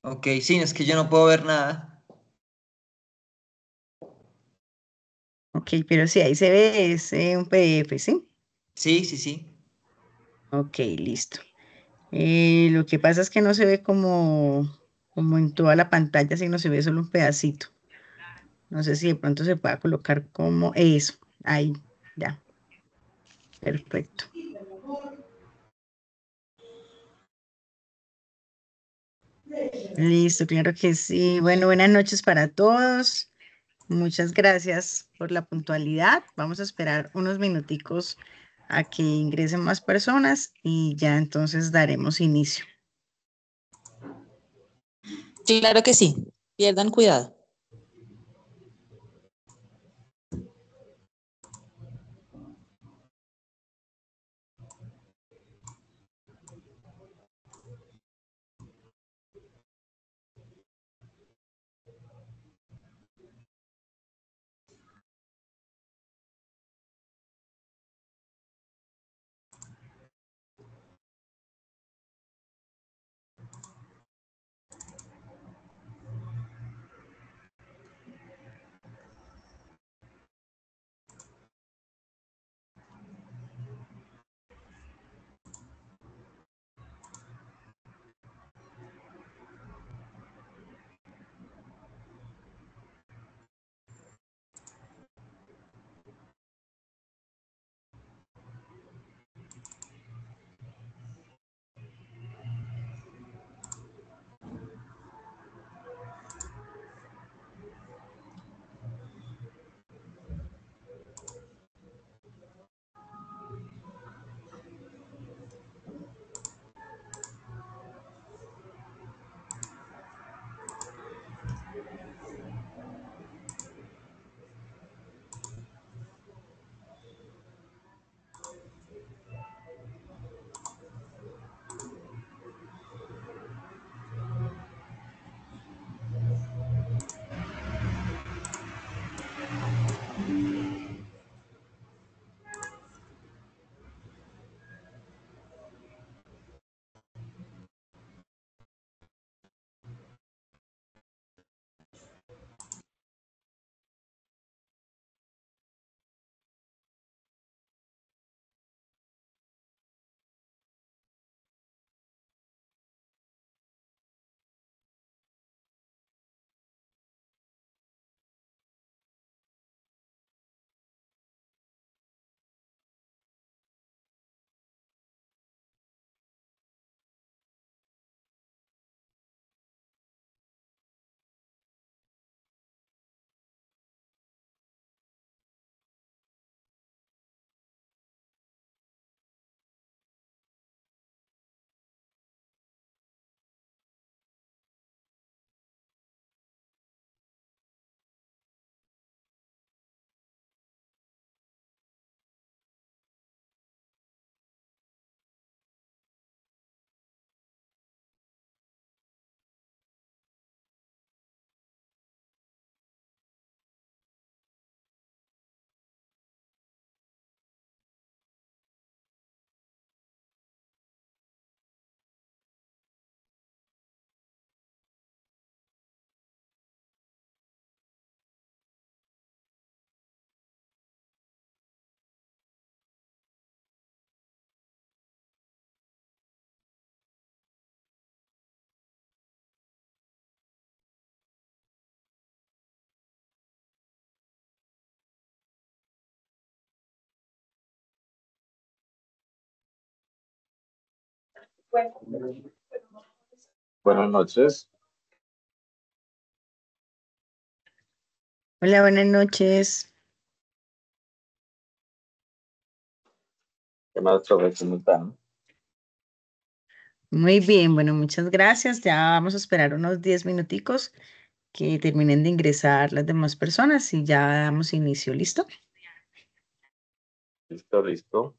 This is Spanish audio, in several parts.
Ok, sí, es que yo no puedo ver nada. Ok, pero sí, ahí se ve, es un PDF, ¿sí? Sí, sí, sí. Ok, listo. Lo que pasa es que no se ve como en toda la pantalla, sino se ve solo un pedacito. No sé si de pronto se pueda colocar como eso. Ahí, ya, perfecto. Listo, claro que sí. Bueno, buenas noches para todos. Muchas gracias por la puntualidad. Vamos a esperar unos minuticos a que ingresen más personas y ya entonces daremos inicio. Claro que sí. Pierdan cuidado. Buenas noches. Hola, buenas noches. ¿Qué más, profe? ¿Cómo están? Muy bien, bueno, muchas gracias. Ya vamos a esperar unos 10 minuticos que terminen de ingresar las demás personas y ya damos inicio. ¿Listo? Listo, listo.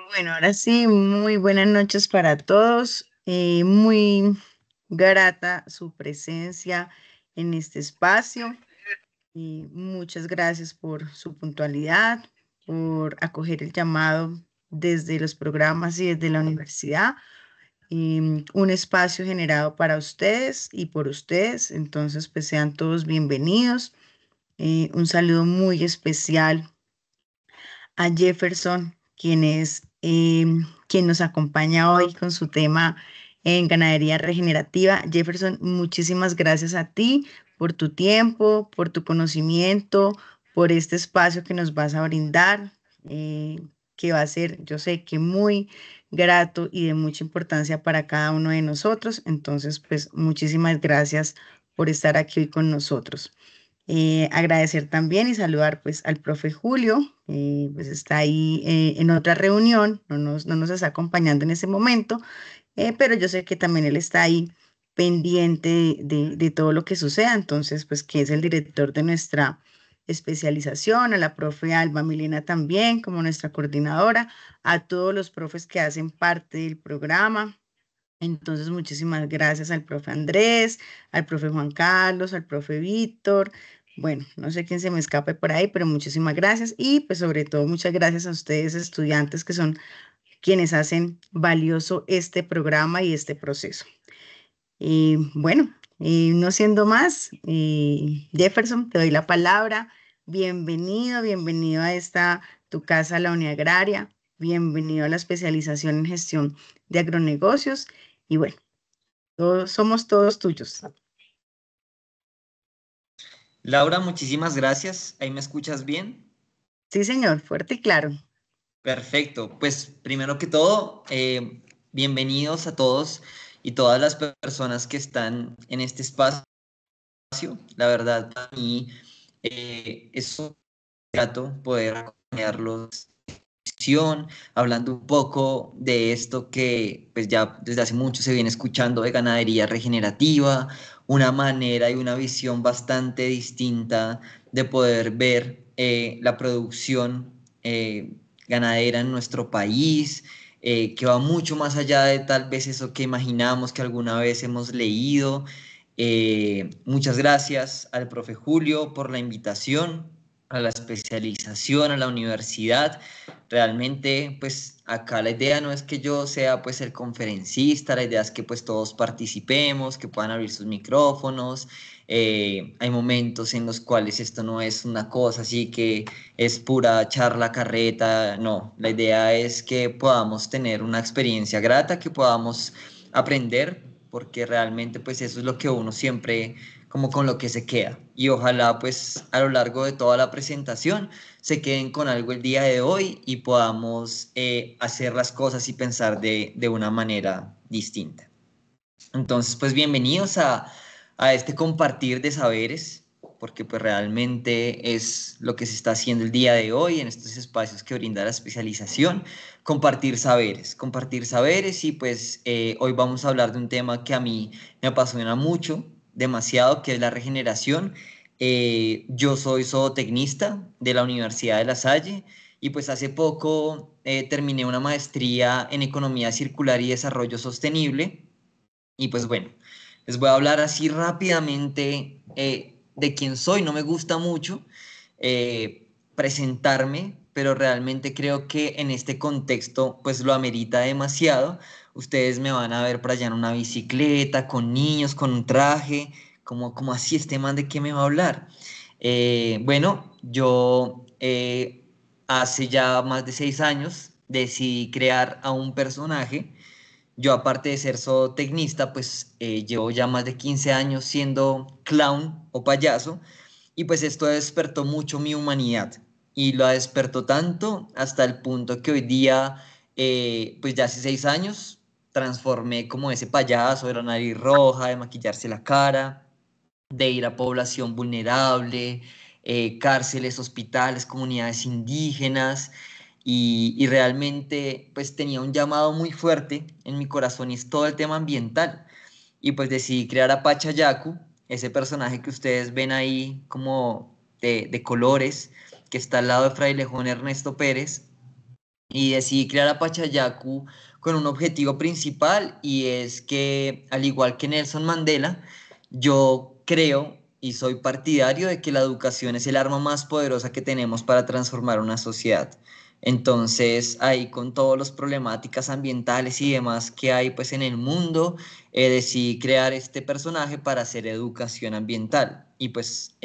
Bueno, ahora sí, muy buenas noches para todos. Muy grata su presencia en este espacio. Y muchas gracias por su puntualidad, por acoger el llamado desde los programas y desde la universidad. Un espacio generado para ustedes y por ustedes. Entonces, pues sean todos bienvenidos. Un saludo muy especial a Jefferson, quien nos acompaña hoy con su tema en ganadería regenerativa. Jefferson, muchísimas gracias a ti por tu tiempo, por tu conocimiento, por este espacio que nos vas a brindar, que va a ser, yo sé que muy grato y de mucha importancia para cada uno de nosotros. Entonces, pues muchísimas gracias por estar aquí hoy con nosotros. Agradecer también y saludar pues al profe Julio, pues está ahí en otra reunión, no nos está acompañando en ese momento, pero yo sé que también él está ahí pendiente de todo lo que suceda, entonces pues que es el director de nuestra especialización, a la profe Alba Milena también como nuestra coordinadora, a todos los profes que hacen parte del programa. Entonces, muchísimas gracias al profe Andrés, al profe Juan Carlos, al profe Víctor. Bueno, no sé quién se me escape por ahí, pero muchísimas gracias. Y pues sobre todo, muchas gracias a ustedes, estudiantes, que son quienes hacen valioso este programa y este proceso. Y bueno, no siendo más, Jefferson, te doy la palabra. Bienvenido, bienvenido a esta, tu casa, la Unidad Agraria. Bienvenido a la especialización en gestión de agronegocios. Y bueno, somos todos tuyos. Laura, muchísimas gracias. ¿Ahí me escuchas bien? Sí, señor, fuerte y claro. Perfecto. Pues primero que todo, bienvenidos a todos y todas las personas que están en este espacio. La verdad, para mí es un grato poder acompañarlos hablando un poco de esto que pues ya desde hace mucho se viene escuchando de ganadería regenerativa, una manera y una visión bastante distinta de poder ver la producción ganadera en nuestro país, que va mucho más allá de tal vez eso que imaginamos que alguna vez hemos leído. Muchas gracias al profe Julio por la invitación a la especialización, a la universidad. Realmente, pues acá la idea no es que yo sea pues el conferencista, la idea es que pues todos participemos, que puedan abrir sus micrófonos. Hay momentos en los cuales esto no es una cosa así que es pura charla carreta, no, la idea es que podamos tener una experiencia grata, que podamos aprender, porque realmente pues eso es lo que uno siempre como con lo que se queda. Y ojalá pues a lo largo de toda la presentación se queden con algo el día de hoy y podamos hacer las cosas y pensar de una manera distinta. Entonces, pues bienvenidos a este compartir de saberes, porque pues realmente es lo que se está haciendo el día de hoy en estos espacios que brinda la especialización, compartir saberes y pues hoy vamos a hablar de un tema que a mí me apasiona mucho, demasiado, que es la regeneración. Yo soy zootecnista de la Universidad de La Salle y pues hace poco terminé una maestría en economía circular y desarrollo sostenible y pues bueno, les voy a hablar así rápidamente de quién soy. No me gusta mucho presentarme, pero realmente creo que en este contexto pues lo amerita demasiado. Ustedes me van a ver por allá en una bicicleta, con niños, con un traje, como así este man de qué me va a hablar. Bueno, yo hace ya más de 6 años decidí crear a un personaje. Yo, aparte de ser zootecnista, pues llevo ya más de 15 años siendo clown o payaso y pues esto despertó mucho mi humanidad y lo despertó tanto hasta el punto que hoy día, pues ya hace 6 años, transformé como ese payaso de la nariz roja, de maquillarse la cara, de ir a población vulnerable, cárceles, hospitales, comunidades indígenas y realmente pues tenía un llamado muy fuerte en mi corazón y es todo el tema ambiental. Y pues decidí crear a Pachayacu, ese personaje que ustedes ven ahí como de colores, que está al lado de Frailejón Ernesto Pérez. y decidí crear a Pachayacu con un objetivo principal y es que, al igual que Nelson Mandela, yo creo y soy partidario de que la educación es el arma más poderosa que tenemos para transformar una sociedad. Entonces, ahí con todas las problemáticas ambientales y demás que hay pues en el mundo, decidí crear este personaje para hacer educación ambiental. Y pues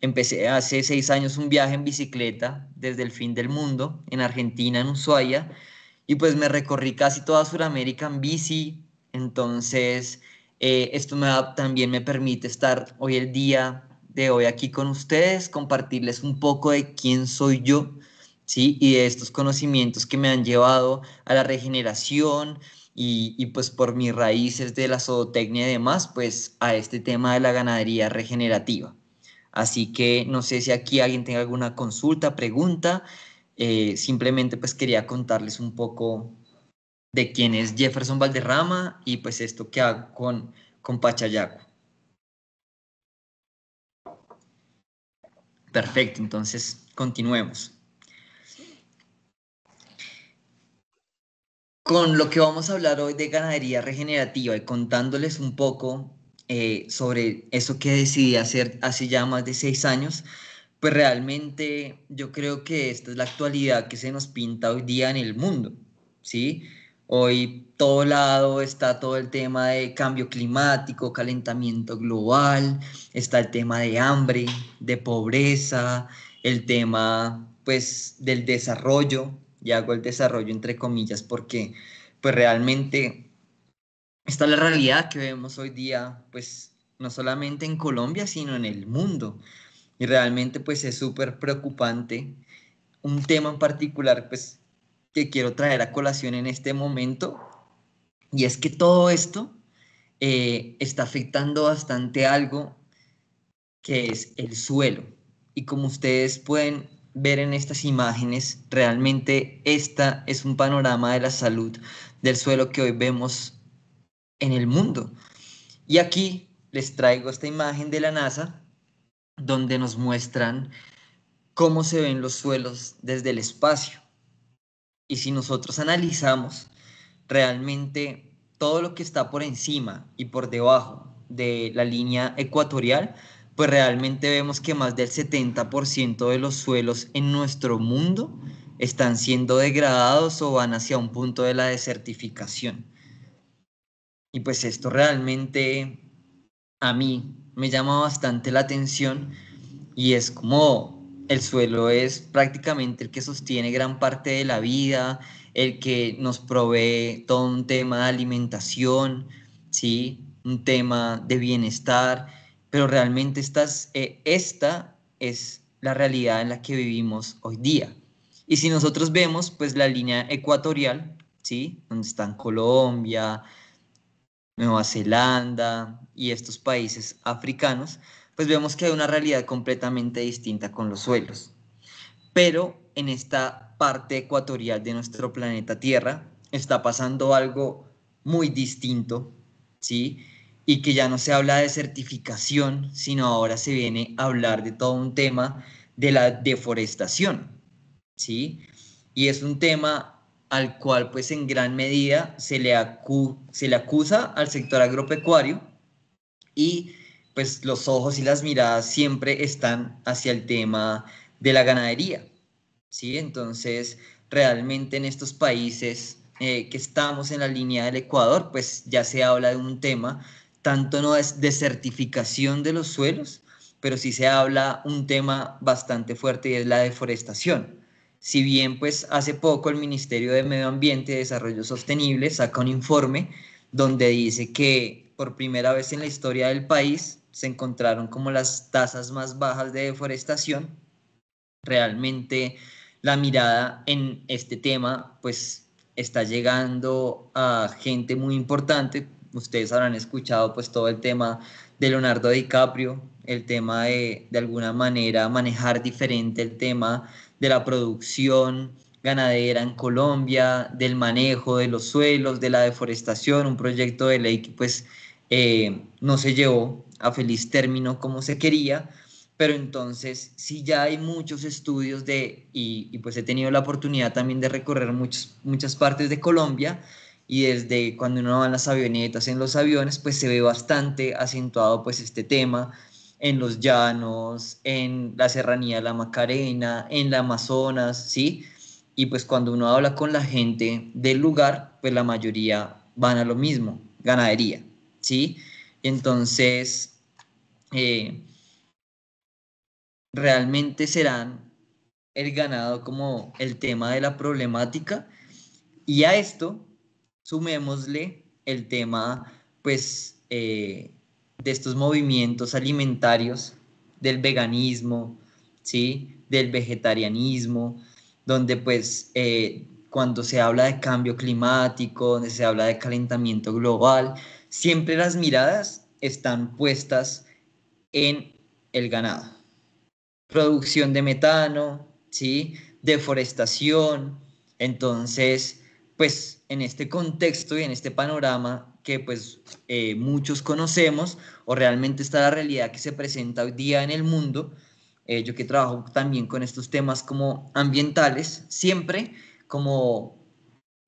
empecé hace 6 años un viaje en bicicleta desde el fin del mundo, en Argentina, en Ushuaia, y pues me recorrí casi toda Sudamérica en bici. Entonces, esto también me permite estar hoy el día de hoy aquí con ustedes, compartirles un poco de quién soy yo, ¿sí? Y de estos conocimientos que me han llevado a la regeneración y pues por mis raíces de la zootecnia y demás, pues a este tema de la ganadería regenerativa. Así que no sé si aquí alguien tenga alguna consulta, pregunta. Simplemente pues quería contarles un poco de quién es Jefferson Valderrama y pues esto que hago con Pachayaco. Perfecto, entonces continuemos. Con lo que vamos a hablar hoy de ganadería regenerativa y contándoles un poco sobre eso que decidí hacer hace ya más de 6 años, pues realmente yo creo que esta es la actualidad que se nos pinta hoy día en el mundo, ¿sí? Hoy todo lado está todo el tema de cambio climático, calentamiento global, está el tema de hambre, de pobreza, el tema pues del desarrollo, y hago el desarrollo entre comillas porque pues realmente esta es la realidad que vemos hoy día, pues no solamente en Colombia, sino en el mundo. Y realmente pues es súper preocupante. Un tema en particular pues que quiero traer a colación en este momento, y es que todo esto está afectando bastante algo que es el suelo. Y como ustedes pueden ver en estas imágenes, realmente esta es un panorama de la salud del suelo que hoy vemos en el mundo. Y aquí les traigo esta imagen de la NASA, donde nos muestran cómo se ven los suelos desde el espacio. Y si nosotros analizamos realmente todo lo que está por encima y por debajo de la línea ecuatorial, pues realmente vemos que más del 70% de los suelos en nuestro mundo están siendo degradados o van hacia un punto de la desertificación. Y pues esto realmente a mí me llama bastante la atención, y es como el suelo es prácticamente el que sostiene gran parte de la vida, el que nos provee todo un tema de alimentación, ¿sí? Un tema de bienestar, pero realmente esta es la realidad en la que vivimos hoy día. Y si nosotros vemos, pues la línea ecuatorial, ¿sí? Donde están Colombia, Nueva Zelanda y estos países africanos, pues vemos que hay una realidad completamente distinta con los suelos. Pero en esta parte ecuatorial de nuestro planeta Tierra está pasando algo muy distinto, ¿sí? Y que ya no se habla de certificación, sino ahora se viene a hablar de todo un tema de la deforestación, ¿sí? Y es un tema al cual pues en gran medida se le acusa al sector agropecuario, y pues los ojos y las miradas siempre están hacia el tema de la ganadería, ¿sí? Entonces, realmente en estos países que estamos en la línea del Ecuador, pues ya se habla de un tema, tanto no es de certificación de los suelos, pero sí se habla un tema bastante fuerte y es la deforestación. Si bien pues hace poco el Ministerio de Medio Ambiente y Desarrollo Sostenible saca un informe donde dice que por primera vez en la historia del país se encontraron como las tasas más bajas de deforestación. Realmente la mirada en este tema pues está llegando a gente muy importante. Ustedes habrán escuchado pues todo el tema de Leonardo DiCaprio, el tema de alguna manera manejar diferente el tema de la producción ganadera en Colombia, del manejo de los suelos, de la deforestación, un proyecto de ley que pues no se llevó a feliz término como se quería, pero entonces sí ya hay muchos estudios y pues he tenido la oportunidad también de recorrer muchas partes de Colombia, y desde cuando uno va en las avionetas, en los aviones, pues se ve bastante acentuado pues este tema en los llanos, en la Serranía de la Macarena, en la Amazonas, ¿sí? Y pues cuando uno habla con la gente del lugar, pues la mayoría van a lo mismo, ganadería, ¿sí? Entonces, eh, realmente serán el ganado como el tema de la problemática, y a esto sumémosle el tema pues de estos movimientos alimentarios, del veganismo, ¿sí? Del vegetarianismo, donde pues cuando se habla de cambio climático, donde se habla de calentamiento global, siempre las miradas están puestas en el ganado. Producción de metano, ¿sí? Deforestación. Entonces, pues en este contexto y en este panorama que pues muchos conocemos, o realmente está la realidad que se presenta hoy día en el mundo, yo que trabajo también con estos temas como ambientales, siempre como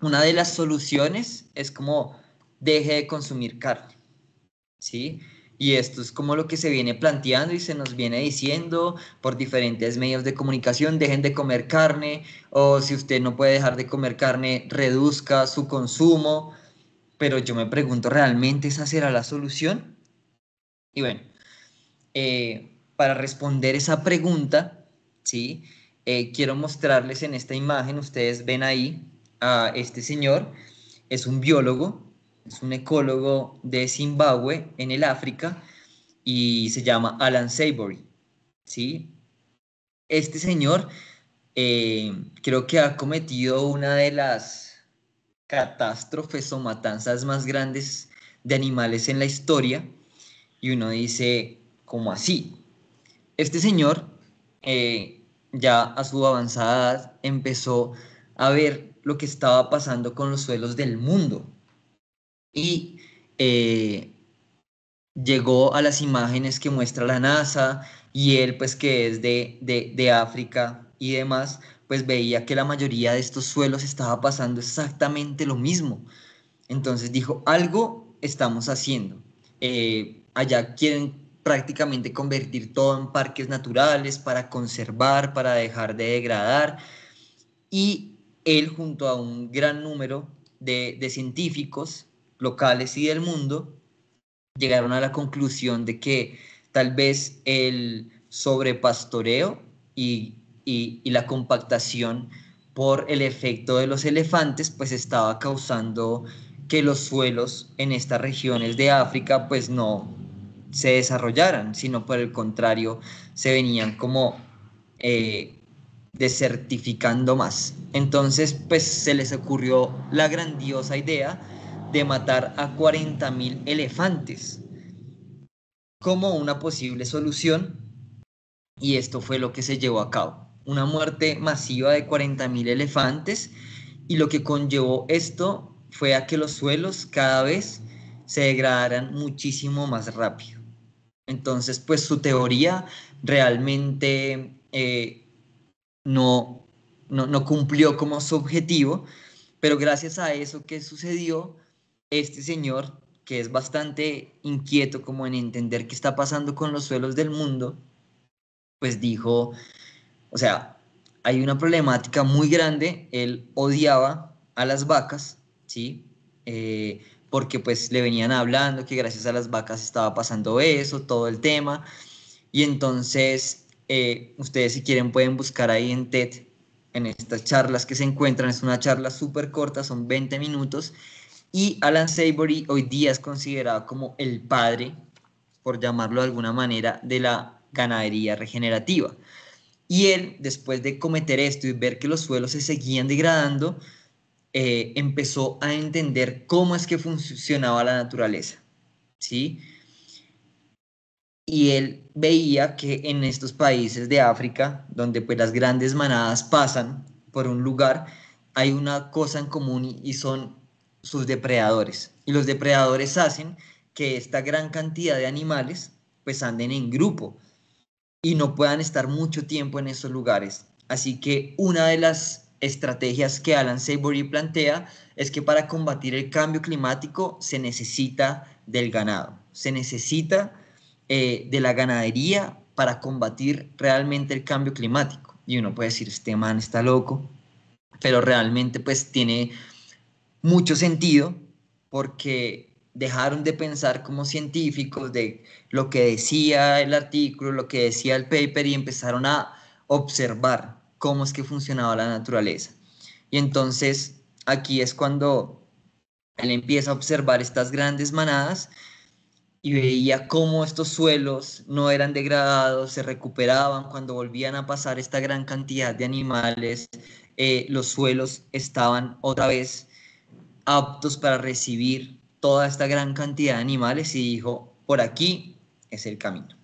una de las soluciones es como deje de consumir carne. ¿Sí? Y esto es como lo que se viene planteando y se nos viene diciendo por diferentes medios de comunicación: dejen de comer carne, o si usted no puede dejar de comer carne, reduzca su consumo. Pero yo me pregunto, ¿realmente esa será la solución? Y bueno, para responder esa pregunta, ¿sí? Quiero mostrarles en esta imagen. Ustedes ven ahí a este señor, es un biólogo, es un ecólogo de Zimbabue en el África, y se llama Alan Savory, ¿sí? Este señor creo que ha cometido una de las catástrofes o matanzas más grandes de animales en la historia, y uno dice, ¿cómo así? Este señor, ya a su avanzada edad, empezó a ver lo que estaba pasando con los suelos del mundo, y eh, llegó a las imágenes que muestra la NASA, y él pues que es de África y demás, pues veía que la mayoría de estos suelos estaba pasando exactamente lo mismo. Entonces dijo, algo estamos haciendo. Allá quieren prácticamente convertir todo en parques naturales para conservar, para dejar de degradar, y él junto a un gran número de científicos locales y del mundo llegaron a la conclusión de que tal vez el sobrepastoreo y la compactación por el efecto de los elefantes pues estaba causando que los suelos en estas regiones de África pues no se desarrollaran, sino por el contrario se venían como eh, desertificando más. Entonces pues se les ocurrió la grandiosa idea de matar a 40.000 elefantes como una posible solución, y esto fue lo que se llevó a cabo. Una muerte masiva de 40.000 elefantes, y lo que conllevó esto fue a que los suelos cada vez se degradaran muchísimo más rápido. Entonces, pues su teoría realmente no, no cumplió como su objetivo, pero gracias a eso que sucedió, este señor, que es bastante inquieto como en entender qué está pasando con los suelos del mundo, pues dijo, o sea, hay una problemática muy grande. Él odiaba a las vacas, ¿sí? Porque pues le venían hablando que gracias a las vacas estaba pasando eso, todo el tema. Y entonces, ustedes si quieren pueden buscar ahí en TED, en estas charlas que se encuentran. Es una charla súper corta, son 20 minutos, y Alan Savory hoy día es considerado como el padre, por llamarlo de alguna manera, de la ganadería regenerativa. Y él, después de cometer esto y ver que los suelos se seguían degradando, empezó a entender cómo es que funcionaba la naturaleza, ¿sí? Y él veía que en estos países de África, donde pues las grandes manadas pasan por un lugar, hay una cosa en común, y son sus depredadores. Y los depredadores hacen que esta gran cantidad de animales pues anden en grupo. y no puedan estar mucho tiempo en esos lugares. Así que una de las estrategias que Alan Savory plantea es que para combatir el cambio climático se necesita del ganado, se necesita de la ganadería para combatir realmente el cambio climático. Y uno puede decir, este man está loco, pero realmente pues tiene mucho sentido porque dejaron de pensar como científicos de lo que decía el artículo, lo que decía el paper y empezaron a observar cómo es que funcionaba la naturaleza. Y entonces aquí es cuando él empieza a observar estas grandes manadas y veía cómo estos suelos no eran degradados, se recuperaban cuando volvían a pasar esta gran cantidad de animales, los suelos estaban otra vez aptos para recibir toda esta gran cantidad de animales y dijo, por aquí es el camino.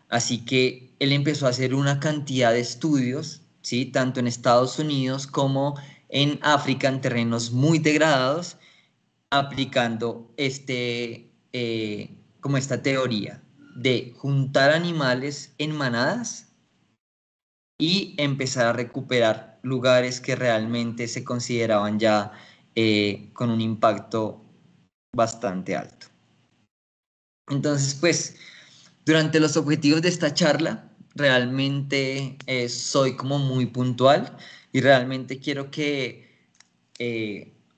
Así que él empezó a hacer una cantidad de estudios, ¿sí? Tanto en Estados Unidos como en África, en terrenos muy degradados, aplicando como esta teoría de juntar animales en manadas y empezar a recuperar lugares que realmente se consideraban ya con un impacto bastante alto. Entonces, pues, durante los objetivos de esta charla, realmente soy como muy puntual y realmente quiero que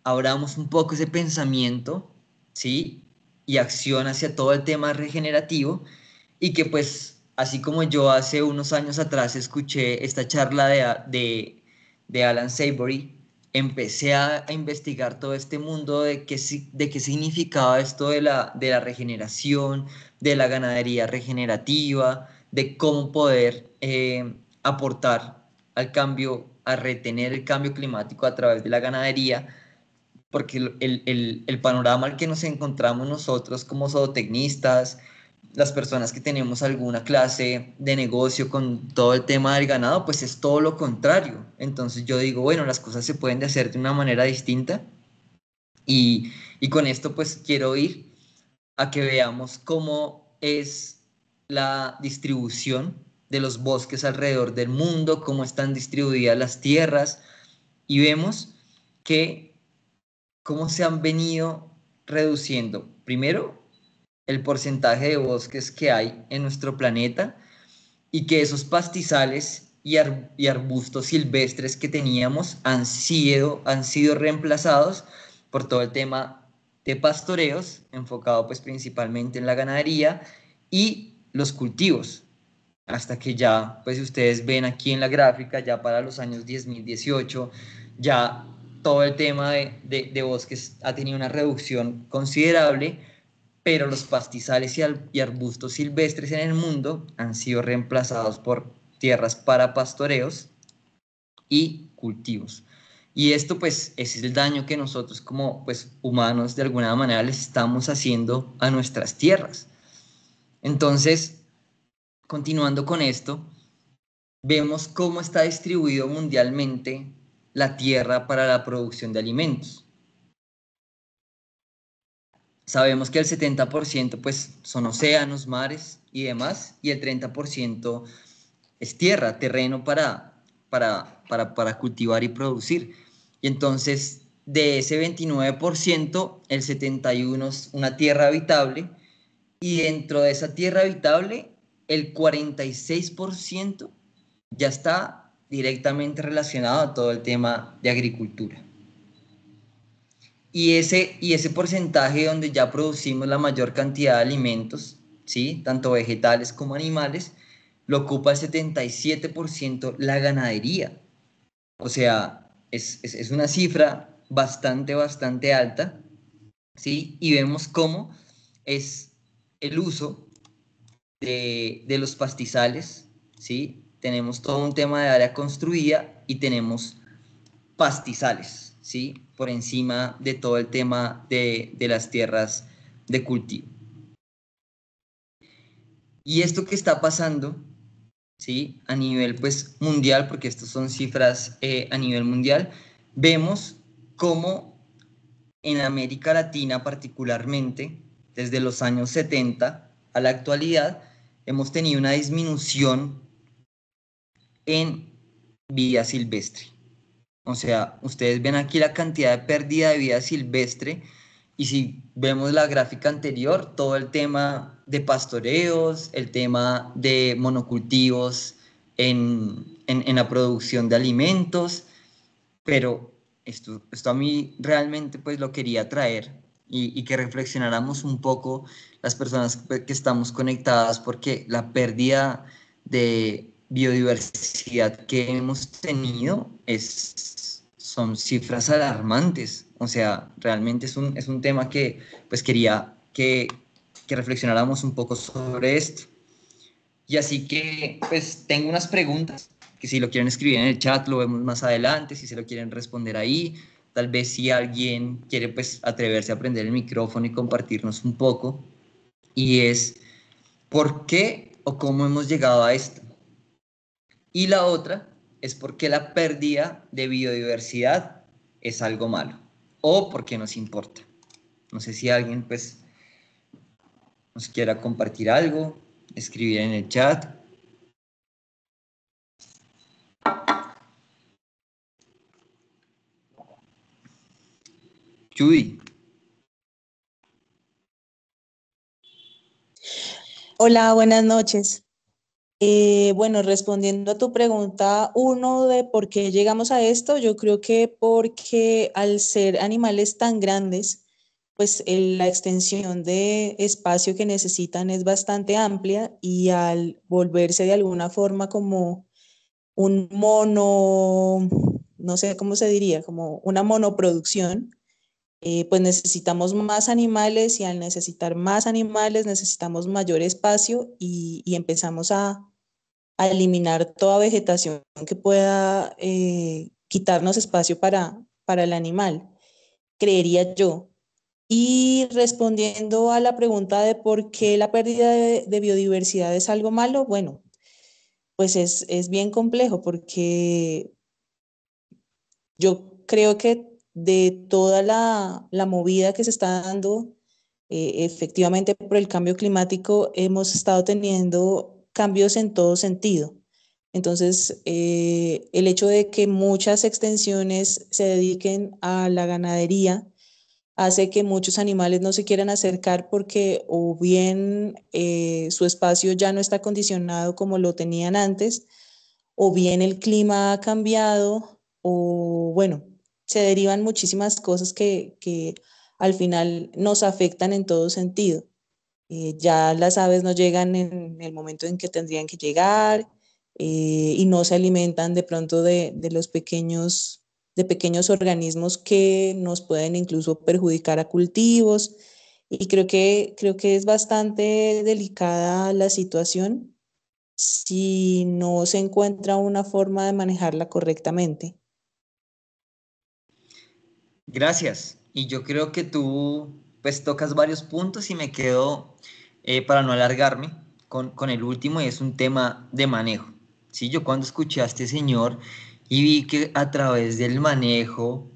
abramos un poco ese pensamiento, ¿sí? Y acción hacia todo el tema regenerativo y que pues, así como yo hace unos años atrás escuché esta charla de Alan Savory, empecé a investigar todo este mundo de qué significaba esto de la regeneración, de la ganadería regenerativa, de cómo poder aportar al cambio, a retener el cambio climático a través de la ganadería, porque el panorama al que nos encontramos nosotros como zootecnistas, las personas que tenemos alguna clase de negocio con todo el tema del ganado, pues es todo lo contrario. Entonces yo digo, bueno, las cosas se pueden hacer de una manera distinta y con esto pues quiero ir a que veamos cómo es la distribución de los bosques alrededor del mundo, cómo están distribuidas las tierras y vemos que cómo se han venido reduciendo, primero, el porcentaje de bosques que hay en nuestro planeta y que esos pastizales y arbustos silvestres que teníamos han sido reemplazados por todo el tema de pastoreos, enfocado pues principalmente en la ganadería y los cultivos, hasta que ya, pues si ustedes ven aquí en la gráfica, ya para los años 10.018, ya todo el tema de bosques ha tenido una reducción considerable, pero los pastizales y arbustos silvestres en el mundo han sido reemplazados por tierras para pastoreos y cultivos. Y esto pues es el daño que nosotros como pues humanos de alguna manera les estamos haciendo a nuestras tierras. Entonces, continuando con esto, vemos cómo está distribuido mundialmente la tierra para la producción de alimentos. Sabemos que el 70% pues son océanos, mares y demás, y el 30% es tierra, terreno para cultivar y producir. Y entonces de ese 29%, el 71% es una tierra habitable, y dentro de esa tierra habitable, el 46% ya está directamente relacionado a todo el tema de agricultura. Y ese porcentaje donde ya producimos la mayor cantidad de alimentos, ¿sí? Tanto vegetales como animales, lo ocupa el 77% la ganadería. O sea, es una cifra bastante alta, ¿sí? Y vemos cómo es el uso de los pastizales, ¿sí? Tenemos todo un tema de área construida y tenemos pastizales, ¿sí? Por encima de todo el tema de las tierras de cultivo. Y esto que está pasando, ¿sí? A nivel pues mundial, porque estas son cifras a nivel mundial, vemos cómo en América Latina particularmente, desde los años 70 a la actualidad, hemos tenido una disminución en vida silvestre. O sea, ustedes ven aquí la cantidad de pérdida de vida silvestre y si vemos la gráfica anterior, todo el tema de pastoreos, el tema de monocultivos en la producción de alimentos, pero esto a mí realmente pues lo quería traer y que reflexionáramos un poco las personas que estamos conectadas porque la pérdida de biodiversidad que hemos tenido son cifras alarmantes. O sea, realmente es un tema que pues quería que reflexionáramos un poco sobre esto. Y así que, pues, tengo unas preguntas que si lo quieren escribir en el chat, lo vemos más adelante, si se lo quieren responder ahí. Tal vez si alguien quiere, pues, atreverse a prender el micrófono y compartirnos un poco. Y es, ¿por qué o cómo hemos llegado a esto? Y la otra es por qué la pérdida de biodiversidad es algo malo o por qué nos importa. No sé si alguien, pues, nos quiera compartir algo, escribir en el chat. Judy. Hola, buenas noches. Bueno, respondiendo a tu pregunta, uno de por qué llegamos a esto, yo creo que porque al ser animales tan grandes, pues la extensión de espacio que necesitan es bastante amplia y al volverse de alguna forma como un mono, no sé cómo se diría, como una monoproducción, pues necesitamos más animales y al necesitar más animales necesitamos mayor espacio y empezamos a eliminar toda vegetación que pueda quitarnos espacio para el animal, creería yo. Y respondiendo a la pregunta de por qué la pérdida de biodiversidad es algo malo, bueno, pues es bien complejo porque yo creo que de toda la movida que se está dando, efectivamente por el cambio climático, hemos estado teniendo cambios en todo sentido. Entonces, el hecho de que muchas extensiones se dediquen a la ganadería hace que muchos animales no se quieran acercar porque o bien su espacio ya no está condicionado como lo tenían antes, o bien el clima ha cambiado, o bueno, se derivan muchísimas cosas que al final nos afectan en todo sentido. Ya las aves no llegan en el momento en que tendrían que llegar y no se alimentan de pronto de pequeños organismos que nos pueden incluso perjudicar a cultivos. Y creo que es bastante delicada la situación si no se encuentra una forma de manejarla correctamente. Gracias. Y yo creo que tú pues tocas varios puntos y me quedo, para no alargarme, con el último y es un tema de manejo. Sí, yo cuando escuché a este señor y vi que a través del manejo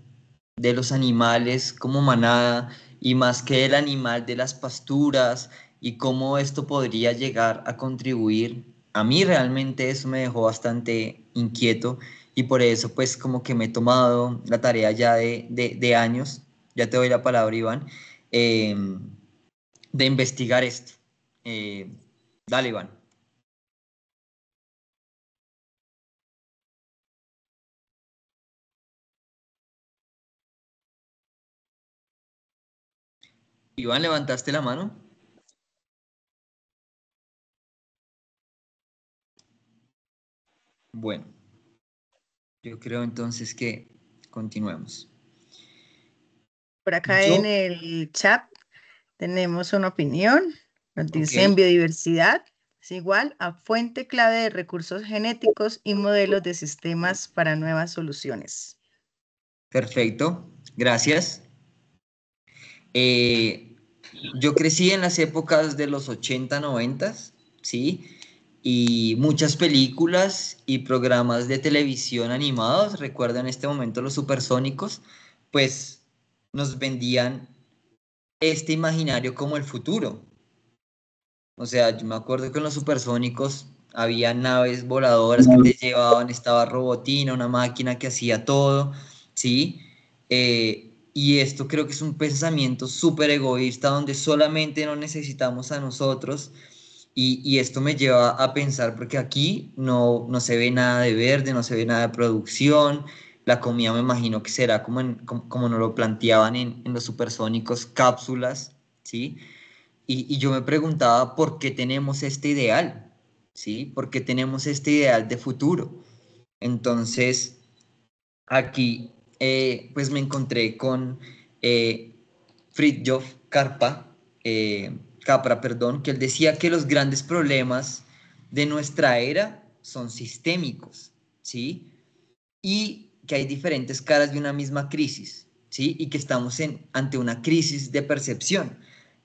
de los animales como manada y más que el animal de las pasturas y cómo esto podría llegar a contribuir, a mí realmente eso me dejó bastante inquieto y por eso pues como que me he tomado la tarea ya de años, ya te doy la palabra Iván, eh, de investigar esto. Eh, Dale Iván. Iván, ¿levantaste la mano? Bueno, yo creo entonces que continuemos. Por acá en Yo, el chat tenemos una opinión. Nos ok, dicen biodiversidad es igual a fuente clave de recursos genéticos y modelos de sistemas para nuevas soluciones. perfecto, gracias. Eh, yo crecí en las épocas de los 80 90, ¿sí? Y muchas películas y programas de televisión animados, recuerdo en este momento los supersónicos, pues nos vendían este imaginario como el futuro. O sea, yo me acuerdo que en los supersónicos había naves voladoras que te llevaban, estaba Robotina, una máquina que hacía todo, ¿sí? Y esto creo que es un pensamiento súper egoísta donde solamente nos necesitamos a nosotros y esto me lleva a pensar porque aquí no se ve nada de verde, no se ve nada de producción, la comida me imagino que será como nos lo planteaban en los supersónicos, cápsulas, ¿sí? Y yo me preguntaba por qué tenemos este ideal, ¿sí? ¿Por qué tenemos este ideal de futuro? Entonces, aquí pues me encontré con eh, Fritjof Capra, perdón, que él decía que los grandes problemas de nuestra era son sistémicos, ¿sí? Y que hay diferentes caras de una misma crisis, ¿sí? Y que estamos ante una crisis de percepción.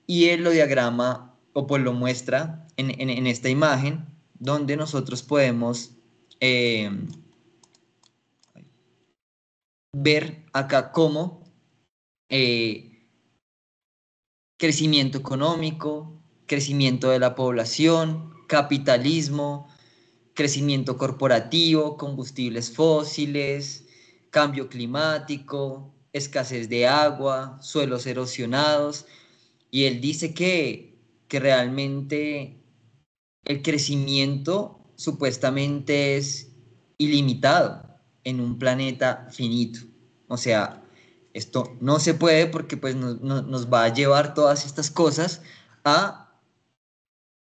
Y él lo diagrama o pues lo muestra en esta imagen donde nosotros podemos eh, ver acá cómo eh, crecimiento económico, crecimiento de la población, capitalismo, crecimiento corporativo, combustibles fósiles, cambio climático, escasez de agua, suelos erosionados, y él dice que realmente el crecimiento supuestamente es ilimitado en un planeta finito. O sea, esto no se puede porque pues nos va a llevar todas estas cosas a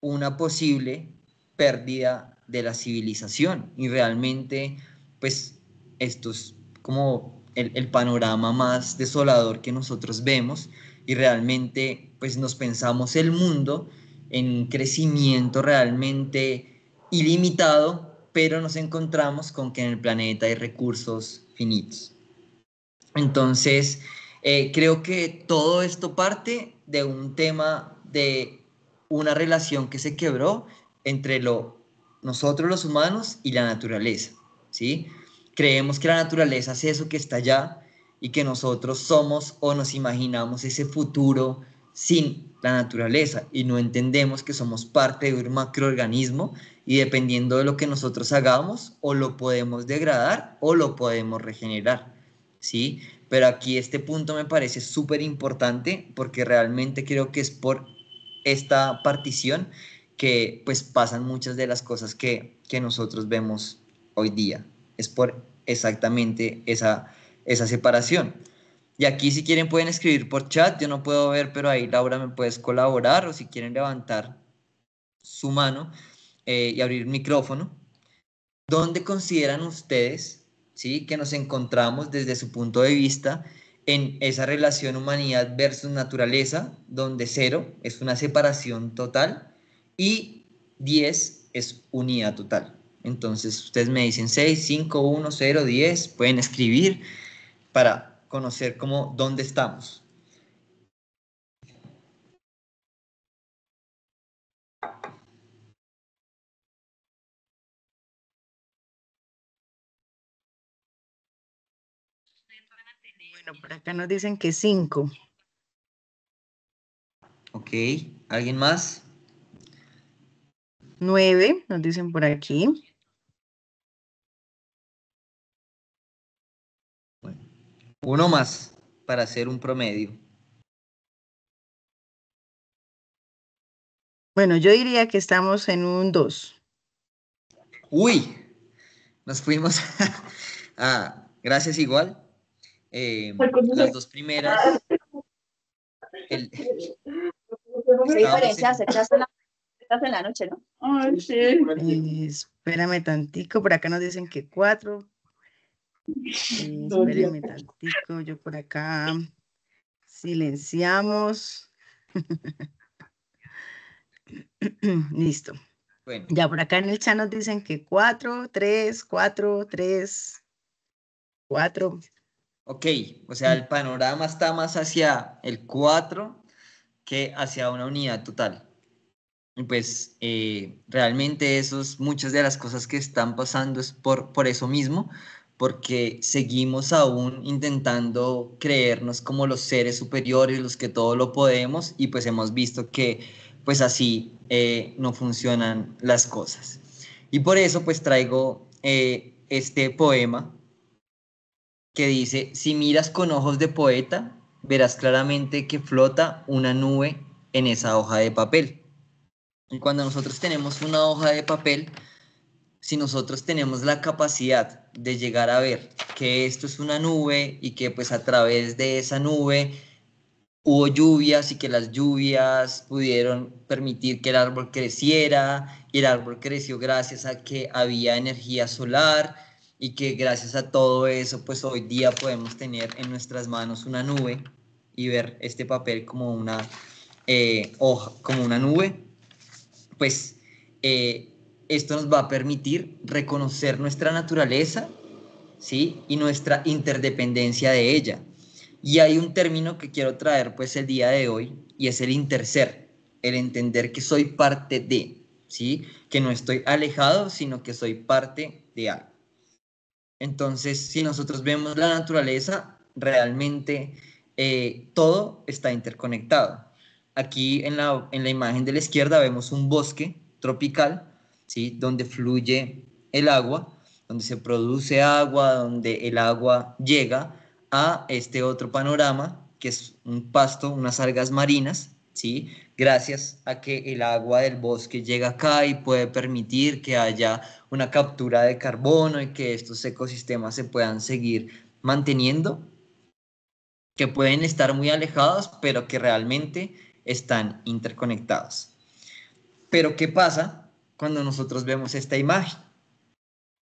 una posible pérdida de la civilización. Y realmente, pues, esto es como el panorama más desolador que nosotros vemos y realmente, pues, nos pensamos el mundo en un crecimiento realmente ilimitado, pero nos encontramos con que en el planeta hay recursos finitos. Entonces, creo que todo esto parte de un tema de una relación que se quebró entre nosotros los humanos y la naturaleza, ¿sí? Creemos que la naturaleza es eso que está allá y que nosotros somos o nos imaginamos ese futuro sin la naturaleza y no entendemos que somos parte de un macroorganismo y dependiendo de lo que nosotros hagamos, o lo podemos degradar o lo podemos regenerar. ¿Sí? Pero aquí este punto me parece súper importante porque realmente creo que es por esta partición que pues pasan muchas de las cosas que nosotros vemos hoy día. Es por exactamente esa separación. Y aquí si quieren pueden escribir por chat, yo no puedo ver, pero ahí Laura me puedes colaborar o si quieren levantar su mano y abrir el micrófono. ¿Dónde consideran ustedes, sí, que nos encontramos desde su punto de vista en esa relación humanidad versus naturaleza, donde 0 es una separación total y 10 es unidad total? Entonces, ustedes me dicen 6, 5, 1, 0, 10, pueden escribir para conocer cómo, dónde estamos. Bueno, por acá nos dicen que 5. Ok, ¿alguien más? 9, nos dicen por aquí. Bueno, uno más para hacer un promedio. Bueno, yo diría que estamos en un 2. Uy, nos fuimos gracias igual. Las dos primeras, el, ¿Qué estábamos diferencia en... hace? Estás en la noche, ¿no? Ay, sí. Espérame tantico, por acá nos dicen que 4. Espérenme tantico, yo por acá silenciamos. Listo. Bueno, Ya por acá en el chat nos dicen que 4, 3, 4, 3, 4. ok, o sea, el panorama está más hacia el 4 que hacia una unidad total. Y pues realmente muchas de las cosas que están pasando es por eso mismo, porque seguimos aún intentando creernos como los seres superiores, los que todo lo podemos, y pues hemos visto que pues así no funcionan las cosas. Y por eso pues traigo este poema que dice: si miras con ojos de poeta, verás claramente que flota una nube en esa hoja de papel. Y cuando nosotros tenemos una hoja de papel, si nosotros tenemos la capacidad de llegar a ver que esto es una nube y que pues a través de esa nube hubo lluvias y que las lluvias pudieron permitir que el árbol creciera, y el árbol creció gracias a que había energía solar, y que gracias a todo eso pues hoy día podemos tener en nuestras manos una nube y ver este papel como una hoja, como una nube. Pues esto nos va a permitir reconocer nuestra naturaleza, ¿sí? Y nuestra interdependencia de ella. Y hay un término que quiero traer pues el día de hoy, y es el interser, el entender que soy parte de, ¿sí? Que no estoy alejado, sino que soy parte de algo. Entonces, si nosotros vemos la naturaleza, realmente todo está interconectado. Aquí en la imagen de la izquierda vemos un bosque tropical, ¿sí? Donde fluye el agua, donde se produce agua, donde el agua llega a este otro panorama, que es un pasto, unas algas marinas, ¿sí? Gracias a que el agua del bosque llega acá y puede permitir que haya una captura de carbono y que estos ecosistemas se puedan seguir manteniendo, que pueden estar muy alejados, pero que realmente están interconectados. Pero ¿qué pasa cuando nosotros vemos esta imagen?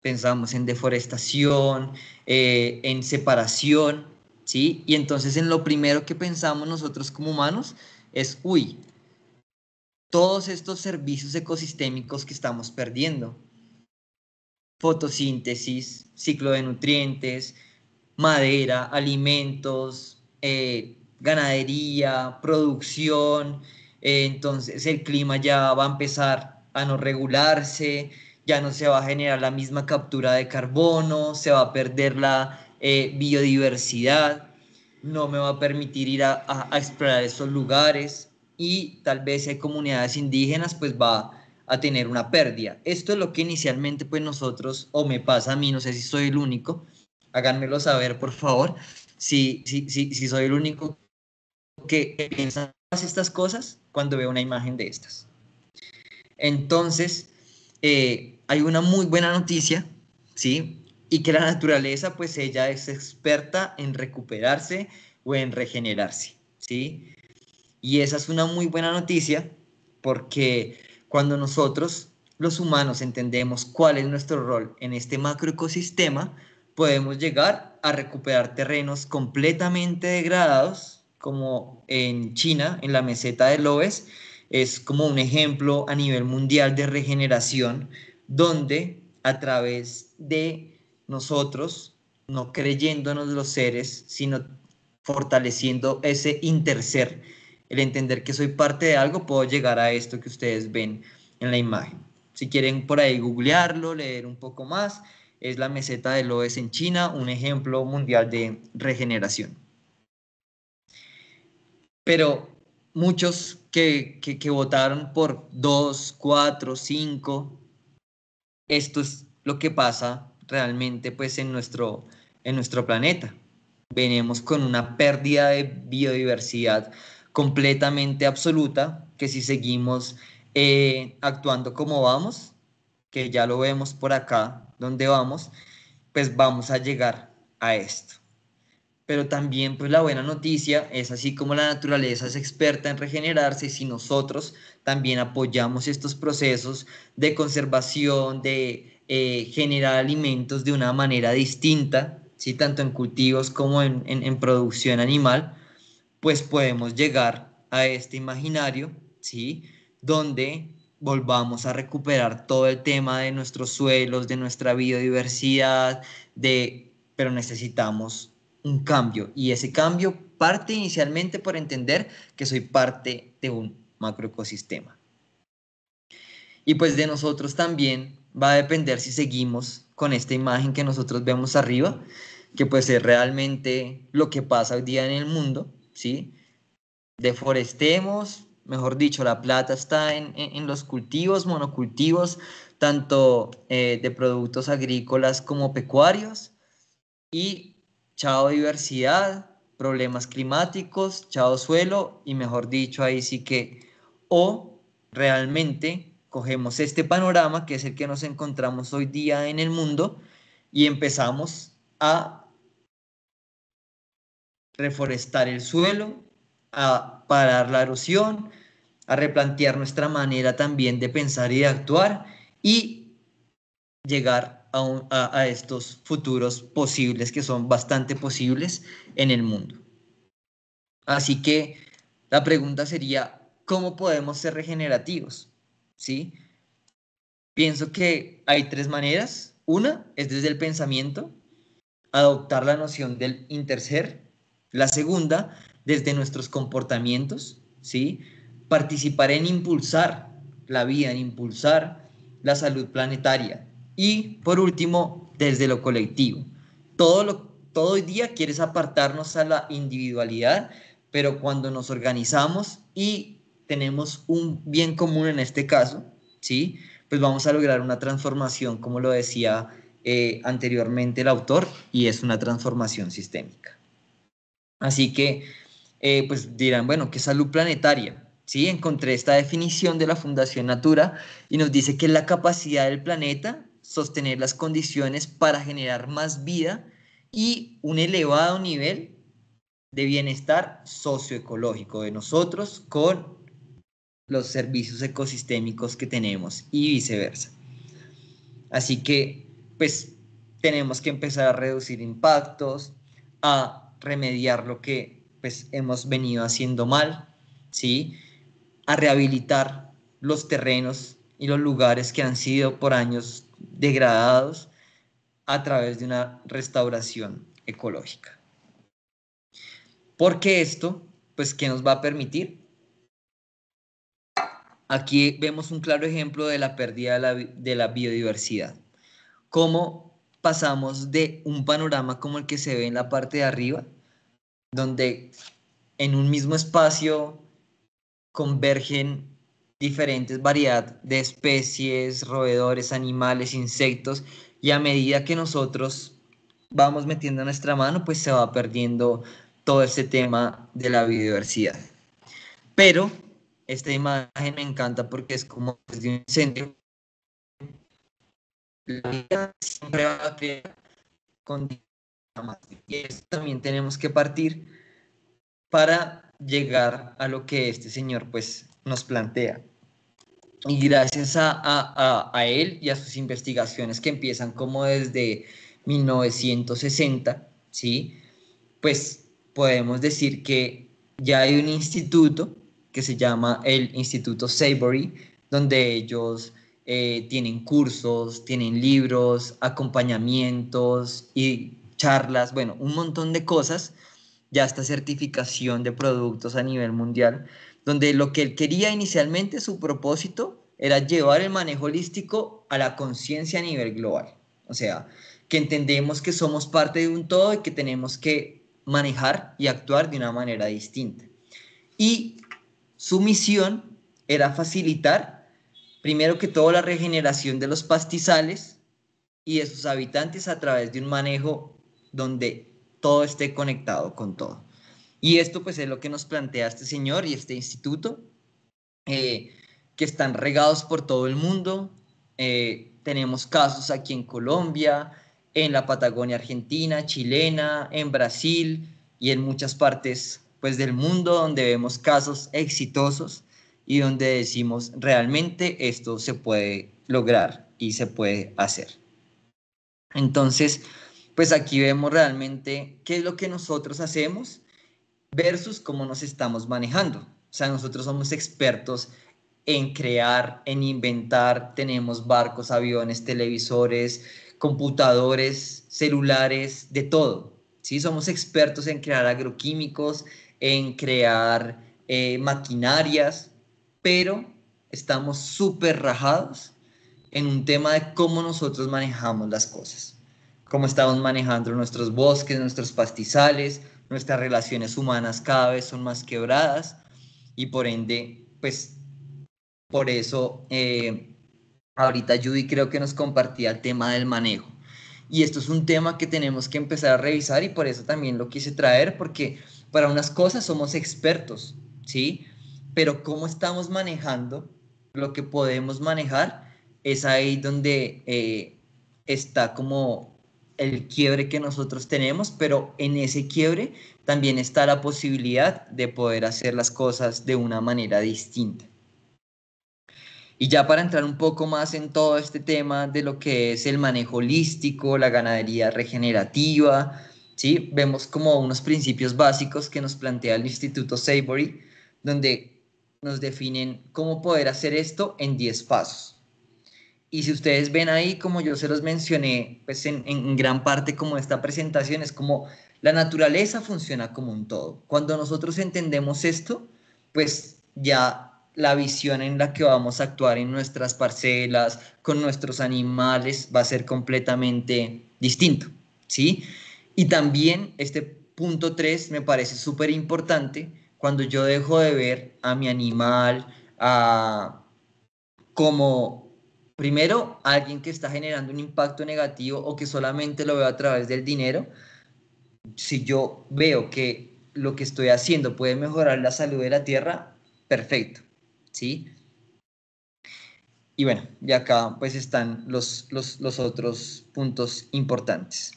Pensamos en deforestación, en separación, ¿sí? Y entonces en lo primero que pensamos nosotros como humanos es, uy, todos estos servicios ecosistémicos que estamos perdiendo: fotosíntesis, ciclo de nutrientes, madera, alimentos, ganadería, producción. Entonces el clima ya va a empezar a no regularse, ya no se va a generar la misma captura de carbono, se va a perder la biodiversidad, no me va a permitir ir a explorar esos lugares, y tal vez si hay comunidades indígenas, pues va a tener una pérdida. Esto es lo que inicialmente pues nosotros, o me pasa a mí, no sé si soy el único, háganmelo saber por favor, si soy el único que piensa todas estas cosas cuando veo una imagen de estas. Entonces, hay una muy buena noticia, ¿sí? Y que la naturaleza, pues ella es experta en recuperarse o en regenerarse, ¿sí? Y esa es una muy buena noticia, porque cuando nosotros, los humanos, entendemos cuál es nuestro rol en este macroecosistema, podemos llegar a recuperar terrenos completamente degradados, como en China, en la meseta de Loess. Es como un ejemplo a nivel mundial de regeneración, donde a través de nosotros, no creyéndonos los seres, sino fortaleciendo ese interser, el entender que soy parte de algo, puedo llegar a esto que ustedes ven en la imagen. Si quieren por ahí googlearlo, leer un poco más, es la meseta de Loess en China, un ejemplo mundial de regeneración. Pero muchos que votaron por 2, 4, 5, esto es lo que pasa realmente pues en nuestro planeta. Venimos con una pérdida de biodiversidad completamente absoluta, que si seguimos actuando como vamos, que ya lo vemos por acá donde vamos, pues vamos a llegar a esto. Pero también pues la buena noticia es, así como la naturaleza es experta en regenerarse, si nosotros también apoyamos estos procesos de conservación, de generar alimentos de una manera distinta, ¿sí? Tanto en cultivos como en producción animal, pues podemos llegar a este imaginario, ¿sí? Donde volvamos a recuperar todo el tema de nuestros suelos, de nuestra biodiversidad, pero necesitamos un cambio, y ese cambio parte inicialmente por entender que soy parte de un macroecosistema. Y pues de nosotros también va a depender si seguimos con esta imagen que nosotros vemos arriba, que pues es realmente lo que pasa hoy día en el mundo, ¿sí? Deforestemos, mejor dicho, la plata está en los cultivos, monocultivos, tanto de productos agrícolas como pecuarios, y chao diversidad, problemas climáticos, chao suelo, y mejor dicho, ahí sí que, o realmente cogemos este panorama, que es el que nos encontramos hoy día en el mundo, y empezamos a reforestar el suelo, a parar la erosión, a replantear nuestra manera también de pensar y de actuar, y llegar a estos futuros posibles, que son bastante posibles en el mundo. Así que la pregunta sería, ¿cómo podemos ser regenerativos? ¿Sí? Pienso que hay tres maneras. Una es desde el pensamiento, adoptar la noción del interser. La segunda, desde nuestros comportamientos, ¿sí? Participar en impulsar la vida, en impulsar la salud planetaria. Y por último, desde lo colectivo. Todo hoy día quieres apartarnos a la individualidad, pero cuando nos organizamos y tenemos un bien común en este caso, ¿sí? Pues vamos a lograr una transformación, como lo decía anteriormente el autor, y es una transformación sistémica. Así que, pues dirán, bueno, ¿qué salud planetaria? Sí, encontré esta definición de la Fundación Natura y nos dice que es la capacidad del planeta sostener las condiciones para generar más vida y un elevado nivel de bienestar socioecológico de nosotros con los servicios ecosistémicos que tenemos y viceversa. Así que, pues, tenemos que empezar a reducir impactos, a remediar lo que, pues, hemos venido haciendo mal, ¿sí? A rehabilitar los terrenos y los lugares que han sido por años degradados a través de una restauración ecológica. Porque esto, pues, ¿qué nos va a permitir? Aquí vemos un claro ejemplo de la pérdida de la biodiversidad. Cómo pasamos de un panorama como el que se ve en la parte de arriba, donde en un mismo espacio convergen diferentes variedades de especies, roedores, animales, insectos, y a medida que nosotros vamos metiendo nuestra mano, pues se va perdiendo todo este tema de la biodiversidad. Pero esta imagen me encanta porque es como desde un incendio. La vida siempre va a crear con más. Y eso también tenemos que partir para llegar a lo que este señor pues nos plantea. Y gracias a él y a sus investigaciones que empiezan como desde 1960, ¿sí? Pues podemos decir que ya hay un instituto que se llama el Instituto Savory, donde ellos tienen cursos, tienen libros, acompañamientos y charlas, bueno, un montón de cosas, ya esta certificación de productos a nivel mundial, donde lo que él quería inicialmente, su propósito, era llevar el manejo holístico a la conciencia a nivel global. O sea, que entendemos que somos parte de un todo y que tenemos que manejar y actuar de una manera distinta. Y su misión era facilitar, primero que todo, la regeneración de los pastizales y de sus habitantes a través de un manejo donde todo esté conectado con todo. Y esto pues es lo que nos plantea este señor y este instituto, que están regados por todo el mundo. Tenemos casos aquí en Colombia, en la Patagonia argentina, chilena, en Brasil y en muchas partes pues del mundo donde vemos casos exitosos y donde decimos realmente esto se puede lograr y se puede hacer. Entonces, pues aquí vemos realmente qué es lo que nosotros hacemos versus cómo nos estamos manejando. O sea, nosotros somos expertos en crear, en inventar, tenemos barcos, aviones, televisores, computadores, celulares, de todo. ¿Sí? Somos expertos en crear agroquímicos, en crear maquinarias, pero estamos súper rajados en un tema de cómo nosotros manejamos las cosas, cómo estamos manejando nuestros bosques, nuestros pastizales, nuestras relaciones humanas cada vez son más quebradas y por ende pues por eso ahorita Judy creo que nos compartía el tema del manejo. Y esto es un tema que tenemos que empezar a revisar y por eso también lo quise traer, porque para unas cosas somos expertos, ¿sí? Pero cómo estamos manejando lo que podemos manejar es ahí donde está como el quiebre que nosotros tenemos, pero en ese quiebre también está la posibilidad de poder hacer las cosas de una manera distinta. Y ya para entrar un poco más en todo este tema de lo que es el manejo holístico, la ganadería regenerativa, ¿sí? Vemos como unos principios básicos que nos plantea el Instituto Savory, donde nos definen cómo poder hacer esto en 10 pasos. Y si ustedes ven ahí, como yo se los mencioné, pues en gran parte como esta presentación, es como la naturaleza funciona como un todo. Cuando nosotros entendemos esto, pues ya la visión en la que vamos a actuar en nuestras parcelas, con nuestros animales, va a ser completamente distinto, ¿sí? Y también este punto 3 me parece súper importante cuando yo dejo de ver a mi animal, como primero alguien que está generando un impacto negativo o que solamente lo veo a través del dinero. Si yo veo que lo que estoy haciendo puede mejorar la salud de la tierra, perfecto, ¿sí? Y bueno, y acá pues están los otros puntos importantes.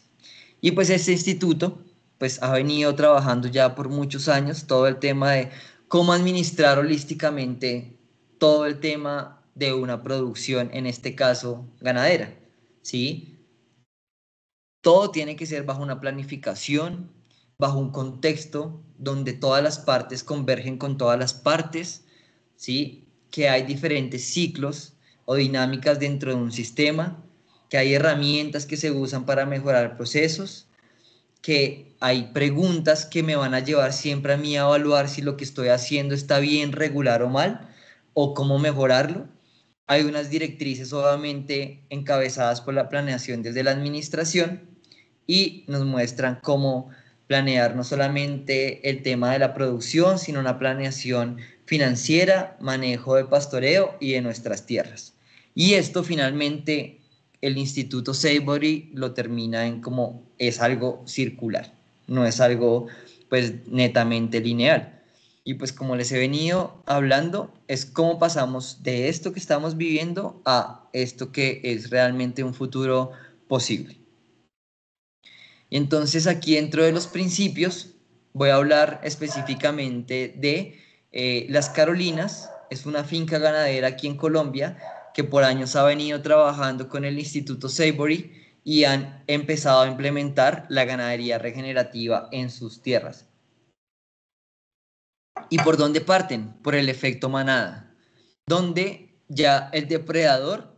Y pues este instituto pues ha venido trabajando ya por muchos años todo el tema de cómo administrar holísticamente todo el tema de una producción, en este caso ganadera, ¿sí? Todo tiene que ser bajo una planificación, bajo un contexto donde todas las partes convergen con todas las partes, ¿sí? Que hay diferentes ciclos o dinámicas dentro de un sistema, que hay herramientas que se usan para mejorar procesos, que hay preguntas que me van a llevar siempre a mí a evaluar si lo que estoy haciendo está bien, regular o mal, o cómo mejorarlo. Hay unas directrices obviamente encabezadas por la planeación desde la administración y nos muestran cómo planear no solamente el tema de la producción, sino una planeación financiera, manejo de pastoreo y de nuestras tierras. Y esto finalmente el Instituto Savory lo termina en como es algo circular, no es algo pues netamente lineal. Y pues como les he venido hablando, es cómo pasamos de esto que estamos viviendo a esto que es realmente un futuro posible. Y entonces aquí dentro de los principios voy a hablar específicamente de Las Carolinas. Es una finca ganadera aquí en Colombia que por años ha venido trabajando con el Instituto Savory y han empezado a implementar la ganadería regenerativa en sus tierras. ¿Y por dónde parten? Por el efecto manada, donde ya el depredador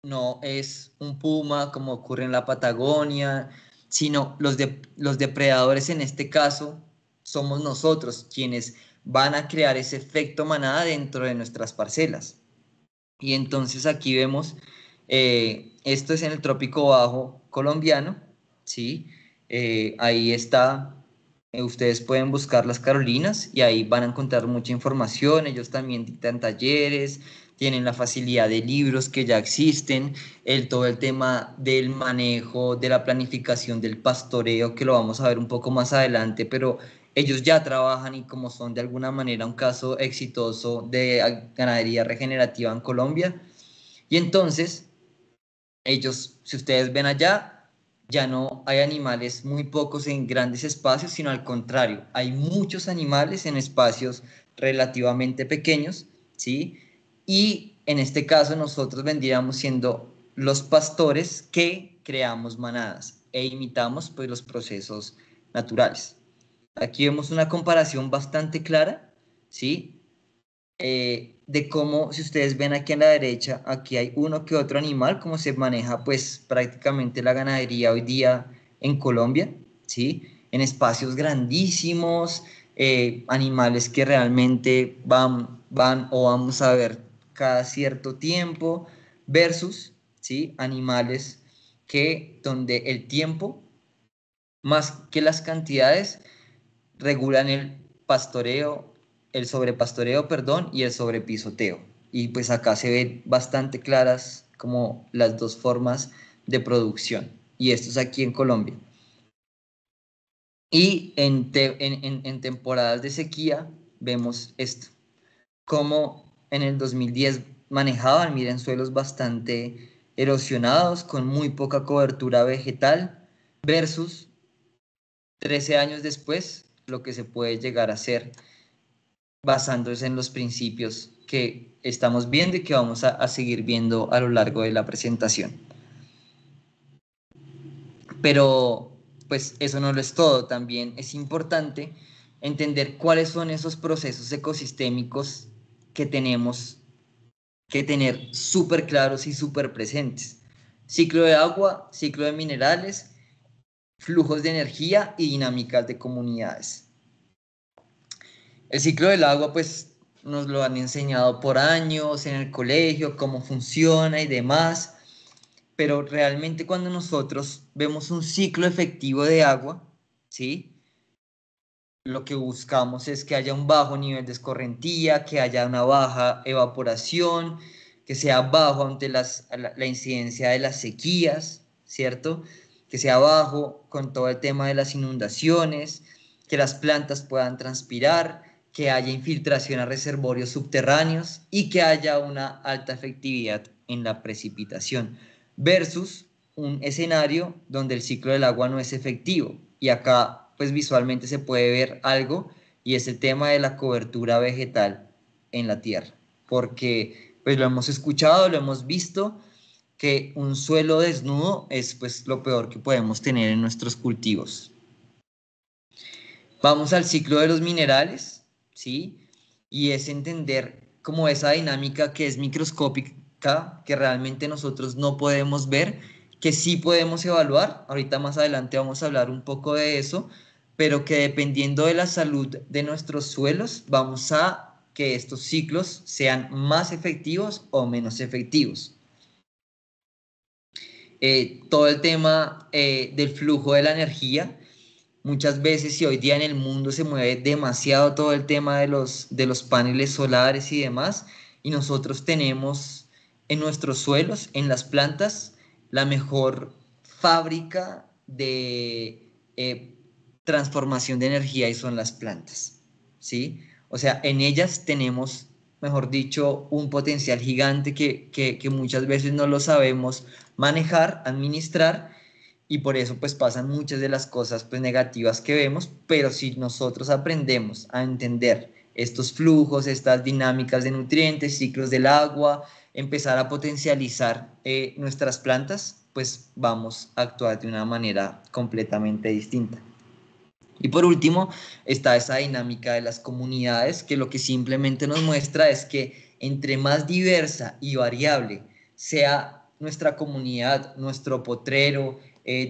no es un puma como ocurre en la Patagonia, sino los depredadores en este caso somos nosotros quienes van a crear ese efecto manada dentro de nuestras parcelas. Y entonces aquí vemos, esto es en el trópico bajo colombiano, ¿sí? Ahí está, ustedes pueden buscar las Carolinas y ahí van a encontrar mucha información. Ellos también dictan talleres, tienen la facilidad de libros que ya existen, todo el tema del manejo, de la planificación del pastoreo, que lo vamos a ver un poco más adelante, pero ellos ya trabajan y como son de alguna manera un caso exitoso de ganadería regenerativa en Colombia. Y entonces, ellos, si ustedes ven allá, ya no hay animales muy pocos en grandes espacios, sino al contrario, hay muchos animales en espacios relativamente pequeños, ¿sí? Y en este caso nosotros vendríamos siendo los pastores que creamos manadas e imitamos pues los procesos naturales. Aquí vemos una comparación bastante clara, ¿sí? De cómo, si ustedes ven aquí a la derecha, aquí hay uno que otro animal, cómo se maneja pues prácticamente la ganadería hoy día en Colombia, ¿sí? En espacios grandísimos, animales que realmente van o vamos a ver cada cierto tiempo, versus, ¿sí? Animales que donde el tiempo, más que las cantidades, regulan el pastoreo, el sobrepastoreo, perdón, y el sobrepisoteo. Y pues acá se ven bastante claras como las dos formas de producción. Y esto es aquí en Colombia. Y en temporadas de sequía vemos esto, como en el 2010 manejaban, miren, suelos bastante erosionados, con muy poca cobertura vegetal, versus 13 años después, lo que se puede llegar a hacer basándose en los principios que estamos viendo y que vamos a seguir viendo a lo largo de la presentación. Pero pues eso no lo es todo, también es importante entender cuáles son esos procesos ecosistémicos que tenemos que tener súper claros y súper presentes. Ciclo de agua, ciclo de minerales, flujos de energía y dinámicas de comunidades. El ciclo del agua, pues nos lo han enseñado por años en el colegio, cómo funciona y demás, pero realmente cuando nosotros vemos un ciclo efectivo de agua, ¿sí? Lo que buscamos es que haya un bajo nivel de escorrentía, que haya una baja evaporación, que sea bajo ante la incidencia de las sequías, ¿cierto? Que sea bajo con todo el tema de las inundaciones, que las plantas puedan transpirar, que haya infiltración a reservorios subterráneos y que haya una alta efectividad en la precipitación, versus un escenario donde el ciclo del agua no es efectivo. Y acá pues visualmente se puede ver algo, y es el tema de la cobertura vegetal en la tierra, porque pues lo hemos escuchado, lo hemos visto, que un suelo desnudo es pues lo peor que podemos tener en nuestros cultivos. Vamos al ciclo de los minerales, ¿sí? Y es entender como esa dinámica que es microscópica, que realmente nosotros no podemos ver, que sí podemos evaluar. Ahorita más adelante vamos a hablar un poco de eso, pero que dependiendo de la salud de nuestros suelos, vamos a que estos ciclos sean más efectivos o menos efectivos. Todo el tema del flujo de la energía. Muchas veces, y hoy día en el mundo se mueve demasiado todo el tema de los paneles solares y demás, y nosotros tenemos en nuestros suelos, en las plantas, la mejor fábrica de transformación de energía, y son las plantas, ¿sí? O sea, en ellas tenemos, mejor dicho, un potencial gigante que muchas veces no lo sabemos manejar, administrar, y por eso pues pasan muchas de las cosas pues negativas que vemos, pero si nosotros aprendemos a entender estos flujos, estas dinámicas de nutrientes, ciclos del agua, empezar a potencializar nuestras plantas, pues vamos a actuar de una manera completamente distinta. Y por último, está esa dinámica de las comunidades, que lo que simplemente nos muestra es que entre más diversa y variable sea nuestra comunidad, nuestro potrero,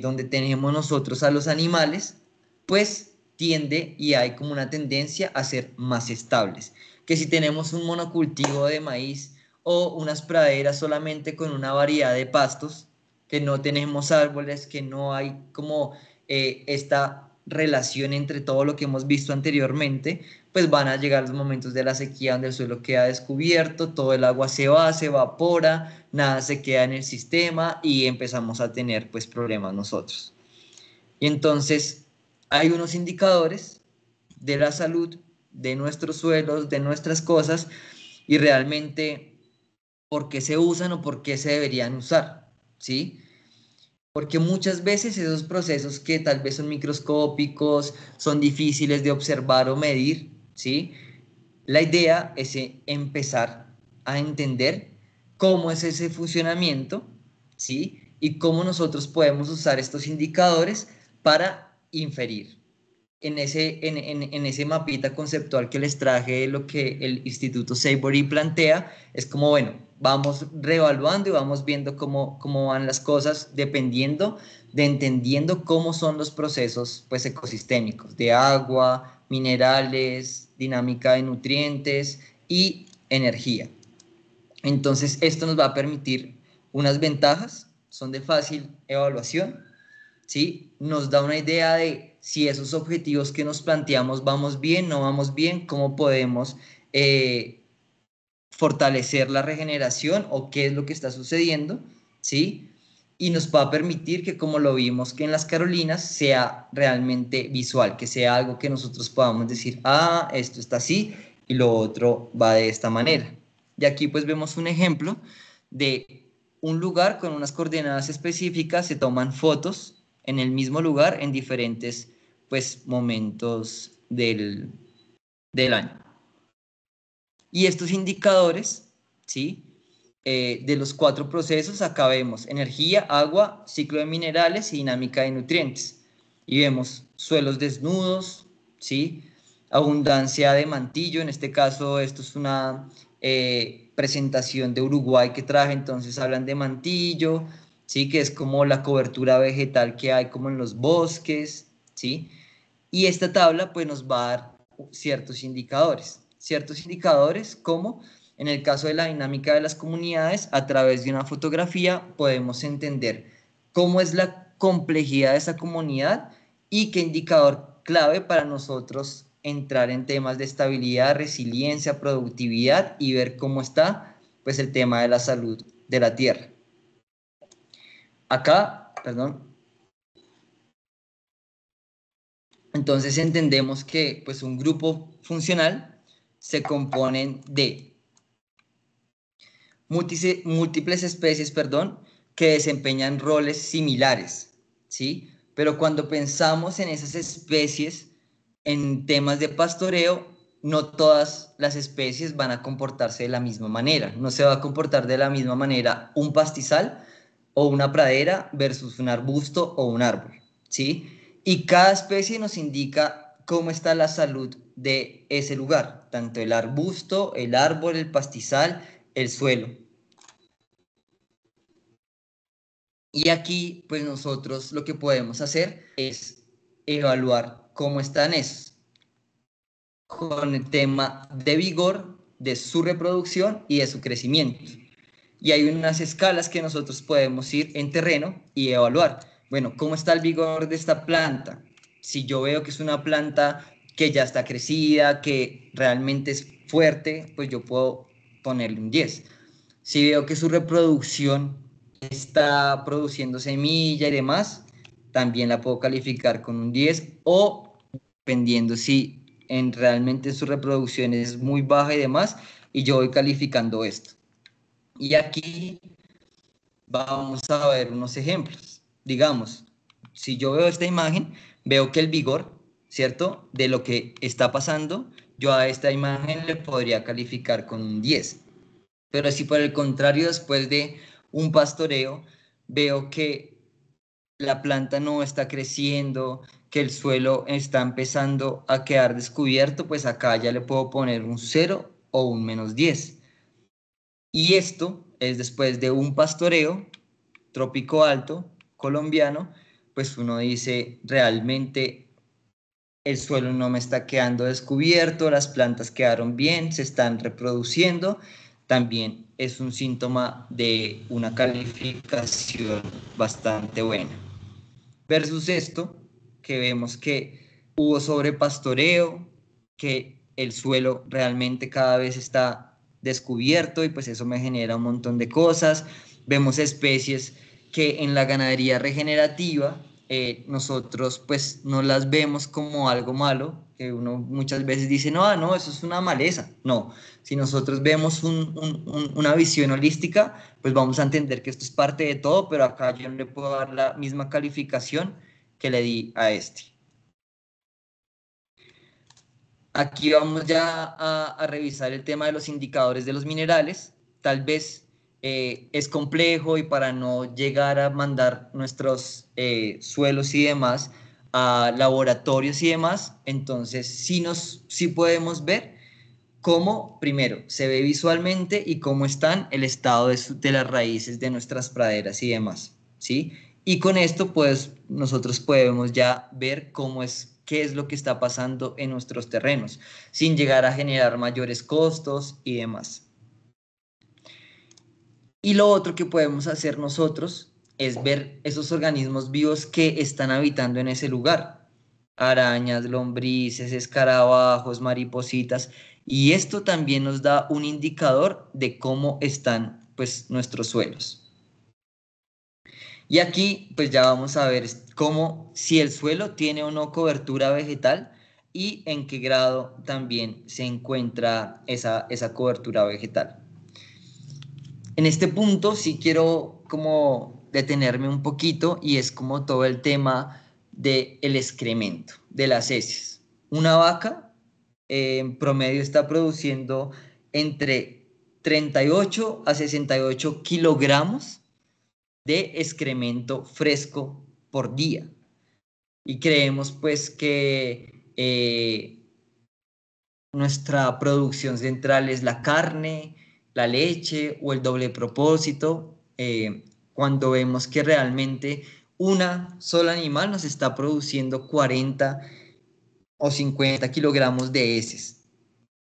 donde tenemos nosotros a los animales, pues tiende y hay como una tendencia a ser más estables. Que si tenemos un monocultivo de maíz o unas praderas solamente con una variedad de pastos, que no tenemos árboles, que no hay como esta relación entre todo lo que hemos visto anteriormente, pues van a llegar los momentos de la sequía donde el suelo queda descubierto, todo el agua se va, se evapora, nada se queda en el sistema y empezamos a tener pues problemas nosotros. Y entonces hay unos indicadores de la salud de nuestros suelos, de nuestras cosas, y realmente por qué se usan o por qué se deberían usar, ¿sí? Porque muchas veces esos procesos que tal vez son microscópicos, son difíciles de observar o medir, ¿sí? La idea es empezar a entender cómo es ese funcionamiento, ¿sí? Y cómo nosotros podemos usar estos indicadores para inferir. En ese mapita conceptual que les traje de lo que el Instituto Savory plantea, es como, bueno, vamos reevaluando y vamos viendo cómo van las cosas dependiendo de entendiendo cómo son los procesos pues, ecosistémicos de agua, minerales, dinámica de nutrientes y energía. Entonces, esto nos va a permitir unas ventajas, son de fácil evaluación, ¿sí? Nos da una idea de si esos objetivos que nos planteamos vamos bien, no vamos bien, cómo podemos fortalecer la regeneración o qué es lo que está sucediendo, ¿sí? Y nos va a permitir que, como lo vimos que en las Carolinas, sea realmente visual, que sea algo que nosotros podamos decir, ah, esto está así y lo otro va de esta manera. Y aquí pues vemos un ejemplo de un lugar con unas coordenadas específicas, se toman fotos en el mismo lugar en diferentes pues momentos del año. Y estos indicadores, ¿sí? De los 4 procesos, acá vemos energía, agua, ciclo de minerales y dinámica de nutrientes. Y vemos suelos desnudos, ¿sí? Abundancia de mantillo, en este caso esto es una presentación de Uruguay que traje, entonces hablan de mantillo, ¿sí? Que es como la cobertura vegetal que hay como en los bosques, ¿sí? Y esta tabla pues nos va a dar ciertos indicadores como en el caso de la dinámica de las comunidades, a través de una fotografía podemos entender cómo es la complejidad de esa comunidad y qué indicador clave para nosotros entrar en temas de estabilidad, resiliencia, productividad y ver cómo está pues el tema de la salud de la tierra. Acá, perdón. Entonces entendemos que pues un grupo funcional se compone de múltiples especies, perdón, que desempeñan roles similares, ¿sí? Pero cuando pensamos en esas especies en temas de pastoreo, no todas las especies van a comportarse de la misma manera. No se va a comportar de la misma manera un pastizal o una pradera versus un arbusto o un árbol, ¿sí? Y cada especie nos indica cómo está la salud de ese lugar, tanto el arbusto, el árbol, el pastizal, el suelo. Y aquí, pues nosotros lo que podemos hacer es evaluar cómo están esos, con el tema de vigor, de su reproducción y de su crecimiento. Y hay unas escalas que nosotros podemos ir en terreno y evaluar. Bueno, ¿cómo está el vigor de esta planta? Si yo veo que es una planta que ya está crecida, que realmente es fuerte, pues yo puedo ponerle un 10. Si veo que su reproducción está produciendo semilla y demás, también la puedo calificar con un 10 o dependiendo si realmente su reproducción es muy baja y demás, y yo voy calificando esto. Y aquí vamos a ver unos ejemplos. Digamos, si yo veo esta imagen, veo que el vigor, ¿cierto? De lo que está pasando, yo a esta imagen le podría calificar con un 10. Pero si por el contrario, después de un pastoreo, veo que la planta no está creciendo, que el suelo está empezando a quedar descubierto, pues acá ya le puedo poner un 0 o un -10. Y esto es después de un pastoreo trópico alto colombiano, pues uno dice, realmente el suelo no me está quedando descubierto, las plantas quedaron bien, se están reproduciendo, también es un síntoma de una calificación bastante buena. Versus esto, que vemos que hubo sobrepastoreo, que el suelo realmente cada vez está descubierto y pues eso me genera un montón de cosas. Vemos especies que en la ganadería regenerativa nosotros pues no las vemos como algo malo, que uno muchas veces dice, no, no, eso es una maleza. No, si nosotros vemos una visión holística, pues vamos a entender que esto es parte de todo, pero acá yo no le puedo dar la misma calificación que le di a este. Aquí vamos ya a revisar el tema de los indicadores de los minerales. Tal vez es complejo y para no llegar a mandar nuestros suelos y demás a laboratorios y demás, entonces sí podemos ver cómo, primero, se ve visualmente y cómo están el estado de las raíces de nuestras praderas y demás, ¿sí? Y con esto, pues, nosotros podemos ya ver qué es lo que está pasando en nuestros terrenos, sin llegar a generar mayores costos y demás. Y lo otro que podemos hacer nosotros es ver esos organismos vivos que están habitando en ese lugar. arañas, lombrices, escarabajos, maripositas, y esto también nos da un indicador de cómo están pues nuestros suelos. Y aquí pues ya vamos a ver cómo, si el suelo tiene o no cobertura vegetal y en qué grado también se encuentra esa cobertura vegetal. En este punto sí quiero como detenerme un poquito y es como todo el tema del excremento, de las heces. Una vaca en promedio está produciendo entre 38 a 68 kilogramos de excremento fresco por día. Y creemos pues que nuestra producción central es la carne, la leche o el doble propósito, cuando vemos que realmente una sola animal nos está produciendo 40 o 50 kilogramos de heces.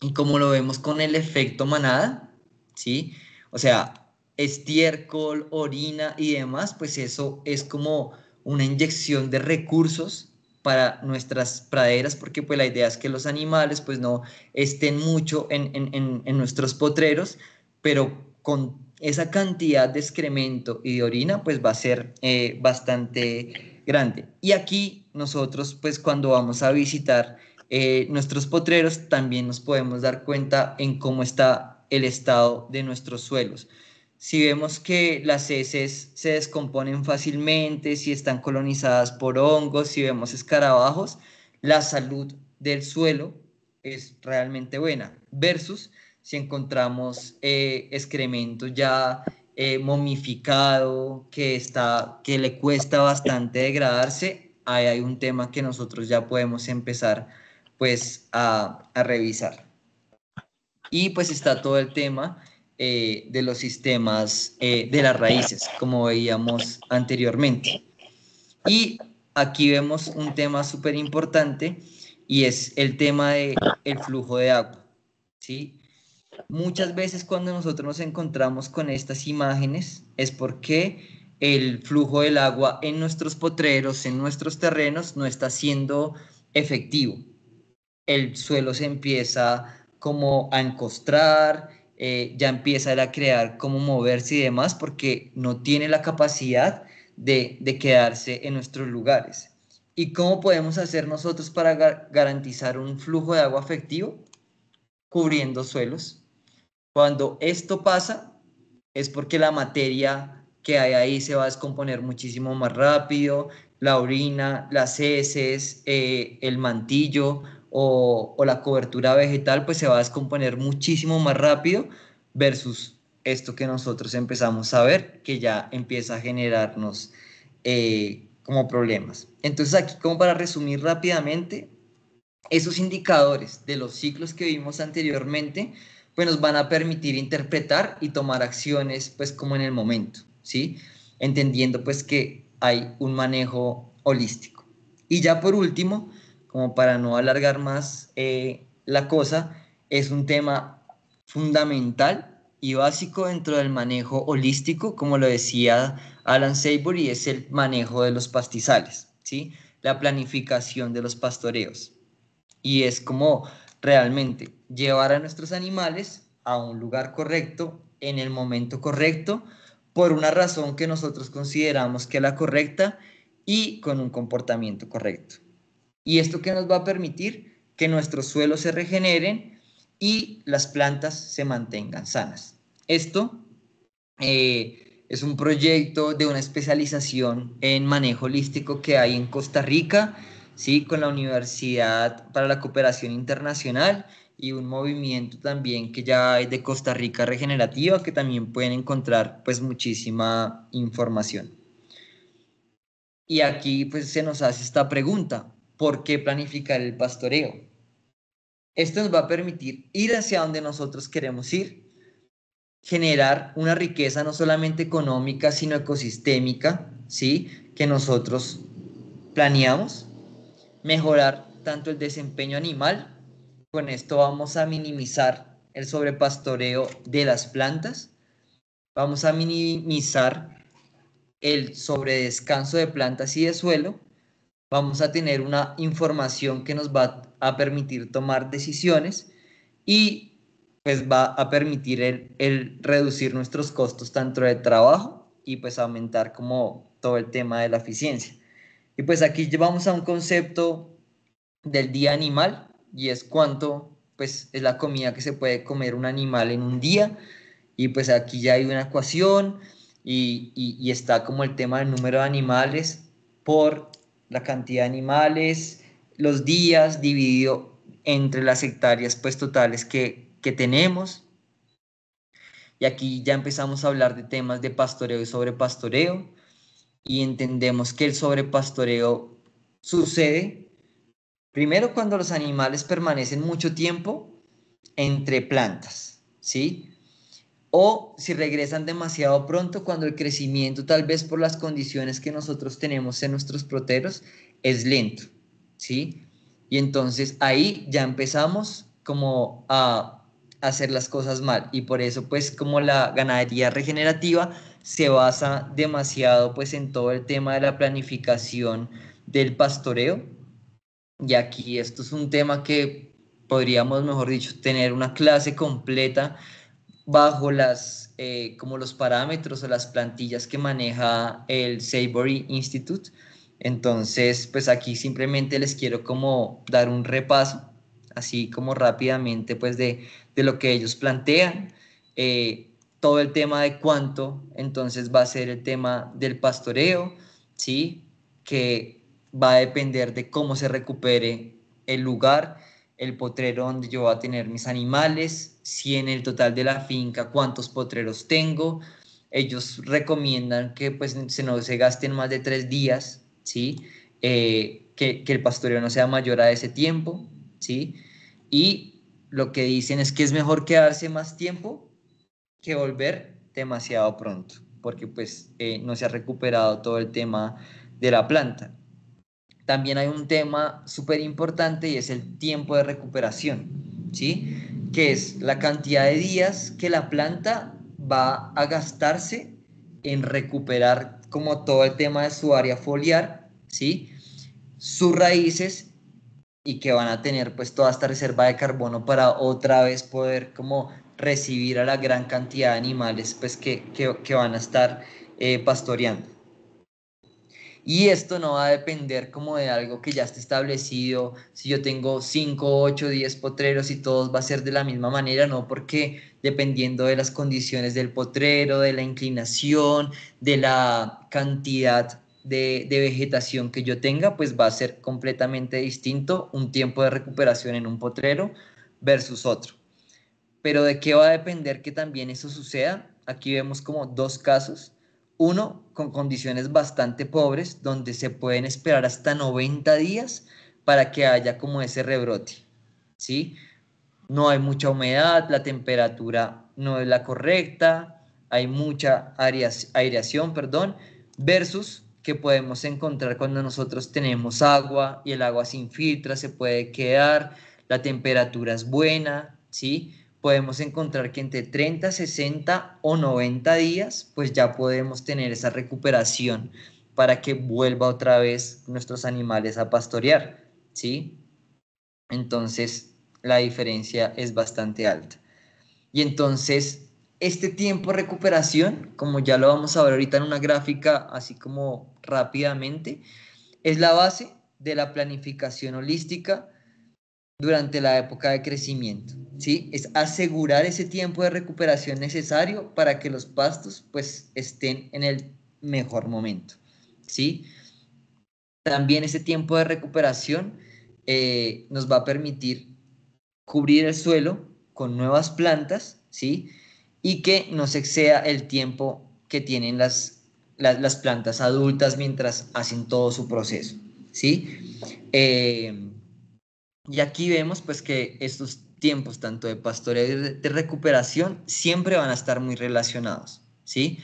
Y como lo vemos con el efecto manada, ¿sí? O sea, estiércol, orina y demás, pues eso es como una inyección de recursos para nuestras praderas, porque pues la idea es que los animales pues no estén mucho en nuestros potreros, pero con esa cantidad de excremento y de orina pues va a ser bastante grande. Y aquí nosotros pues cuando vamos a visitar nuestros potreros también nos podemos dar cuenta en cómo está el estado de nuestros suelos. Si vemos que las heces se descomponen fácilmente, si están colonizadas por hongos, si vemos escarabajos, la salud del suelo es realmente buena, versus si encontramos excremento ya momificado, que le cuesta bastante degradarse, ahí hay un tema que nosotros ya podemos empezar pues a revisar. Y pues está todo el tema de los sistemas de las raíces, como veíamos anteriormente. Y aquí vemos un tema súper importante y es el tema del flujo de agua, ¿sí? Muchas veces cuando nosotros nos encontramos con estas imágenes es porque el flujo del agua en nuestros potreros, en nuestros terrenos, no está siendo efectivo. El suelo se empieza como a encostrar, ya empieza a crear cómo moverse y demás porque no tiene la capacidad de quedarse en nuestros lugares. ¿Y cómo podemos hacer nosotros para garantizar un flujo de agua efectivo? Cubriendo suelos. Cuando esto pasa, es porque la materia que hay ahí se va a descomponer muchísimo más rápido, la orina, las heces, el mantillo o la cobertura vegetal, pues se va a descomponer muchísimo más rápido versus esto que nosotros empezamos a ver, que ya empieza a generarnos como problemas. Entonces aquí, como para resumir rápidamente, esos indicadores de los ciclos que vimos anteriormente, pues nos van a permitir interpretar y tomar acciones, pues como en el momento, ¿sí? Entendiendo pues que hay un manejo holístico. Y ya por último, como para no alargar más la cosa, es un tema fundamental y básico dentro del manejo holístico, como lo decía Alan Savory, es el manejo de los pastizales, ¿sí? La planificación de los pastoreos. Y es como realmente llevar a nuestros animales a un lugar correcto, en el momento correcto, por una razón que nosotros consideramos que es la correcta y con un comportamiento correcto. ¿Y esto qué nos va a permitir? Que nuestros suelos se regeneren y las plantas se mantengan sanas. Esto es un proyecto de una especialización en manejo holístico que hay en Costa Rica, ¿sí? Con la Universidad para la Cooperación Internacional y un movimiento también que ya hay de Costa Rica Regenerativa, que también pueden encontrar pues muchísima información. Y aquí pues se nos hace esta pregunta: ¿por qué planificar el pastoreo? Esto nos va a permitir ir hacia donde nosotros queremos ir, generar una riqueza no solamente económica, sino ecosistémica, ¿sí? Que nosotros planeamos, mejorar tanto el desempeño animal, con esto vamos a minimizar el sobrepastoreo de las plantas, vamos a minimizar el sobredescanso de plantas y de suelo, vamos a tener una información que nos va a permitir tomar decisiones y pues va a permitir el reducir nuestros costos tanto de trabajo y pues aumentar como todo el tema de la eficiencia. Y pues aquí llevamos a un concepto del día animal y es cuánto pues es la comida que se puede comer un animal en un día y pues aquí ya hay una ecuación y está como el tema del número de animales por la cantidad de animales, los días dividido entre las hectáreas pues totales que tenemos. Y aquí ya empezamos a hablar de temas de pastoreo y sobrepastoreo y entendemos que el sobrepastoreo sucede primero cuando los animales permanecen mucho tiempo entre plantas, ¿sí? O si regresan demasiado pronto cuando el crecimiento, tal vez por las condiciones que nosotros tenemos en nuestros proteros, es lento, ¿sí? Y entonces ahí ya empezamos como a hacer las cosas mal. Y por eso pues como la ganadería regenerativa se basa demasiado pues en todo el tema de la planificación del pastoreo. Y aquí esto es un tema que podríamos, mejor dicho, tener una clase completa bajo como los parámetros o las plantillas que maneja el Savory Institute. Entonces, pues aquí simplemente les quiero como dar un repaso, así como rápidamente, pues de lo que ellos plantean. Todo el tema de cuánto, entonces va a ser el tema del pastoreo, ¿sí? Que va a depender de cómo se recupere el lugar, el potrero donde yo voy a tener mis animales, si en el total de la finca cuántos potreros tengo. Ellos recomiendan que pues no se gasten más de 3 días, ¿sí? Que el pastoreo no sea mayor a ese tiempo, ¿sí? Y lo que dicen es que es mejor quedarse más tiempo que volver demasiado pronto, porque pues no se ha recuperado todo el tema de la planta. También hay un tema súper importante y es el tiempo de recuperación, ¿sí? Que es la cantidad de días que la planta va a gastarse en recuperar como todo el tema de su área foliar, ¿sí? Sus raíces y que van a tener pues toda esta reserva de carbono para otra vez poder como recibir a la gran cantidad de animales pues que van a estar pastoreando. Y esto no va a depender como de algo que ya esté establecido, si yo tengo 5, 8, 10 potreros y todos va a ser de la misma manera, no, porque dependiendo de las condiciones del potrero, de la inclinación, de la cantidad de vegetación que yo tenga, pues va a ser completamente distinto un tiempo de recuperación en un potrero versus otro. Pero ¿de qué va a depender que también eso suceda? Aquí vemos como dos casos. Uno, con condiciones bastante pobres, donde se pueden esperar hasta 90 días para que haya como ese rebrote, ¿sí? No hay mucha humedad, la temperatura no es la correcta, hay mucha aireación, perdón, versus que podemos encontrar cuando nosotros tenemos agua y el agua se infiltra, se puede quedar, la temperatura es buena, ¿sí? Podemos encontrar que entre 30, 60 o 90 días, pues ya podemos tener esa recuperación para que vuelva otra vez nuestros animales a pastorear, ¿sí? Entonces, la diferencia es bastante alta. Y entonces, este tiempo de recuperación, como ya lo vamos a ver ahorita en una gráfica, así como rápidamente, es la base de la planificación holística durante la época de crecimiento, ¿sí? Es asegurar ese tiempo de recuperación necesario para que los pastos pues estén en el mejor momento, ¿sí? También ese tiempo de recuperación nos va a permitir cubrir el suelo con nuevas plantas, ¿sí? Y que no se exceda el tiempo que tienen las plantas adultas mientras hacen todo su proceso, ¿sí? Y aquí vemos pues que estos tiempos tanto de pastoreo y de recuperación siempre van a estar muy relacionados, ¿sí?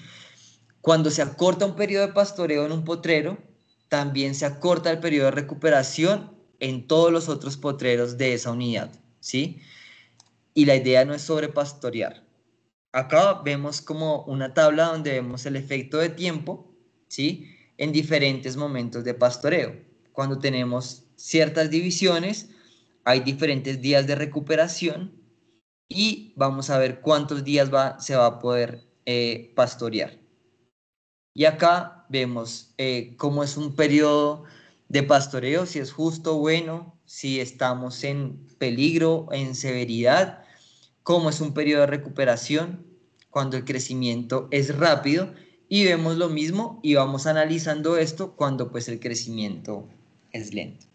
Cuando se acorta un periodo de pastoreo en un potrero, también se acorta el periodo de recuperación en todos los otros potreros de esa unidad, ¿sí? Y la idea no es sobrepastorear. Acá vemos como una tabla donde vemos el efecto de tiempo, ¿sí? En diferentes momentos de pastoreo. cuando tenemos ciertas divisiones, hay diferentes días de recuperación y vamos a ver cuántos días se va a poder pastorear. Y acá vemos cómo es un periodo de pastoreo, si es justo, bueno, si estamos en peligro, en severidad, cómo es un periodo de recuperación, cuando el crecimiento es rápido, y vemos lo mismo y vamos analizando esto cuando pues el crecimiento es lento.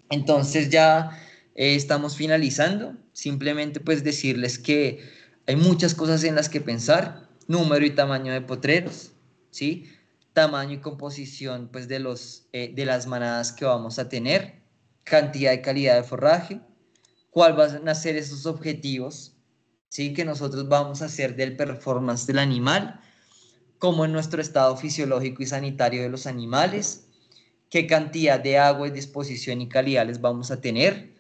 Entonces ya estamos finalizando, simplemente pues decirles que hay muchas cosas en las que pensar, número y tamaño de potreros, ¿sí? Tamaño y composición pues de las manadas que vamos a tener, cantidad y calidad de forraje, cuál van a ser esos objetivos, ¿sí? Que nosotros vamos a hacer del performance del animal, cómo es nuestro estado fisiológico y sanitario de los animales, qué cantidad de agua y disposición y calidad les vamos a tener,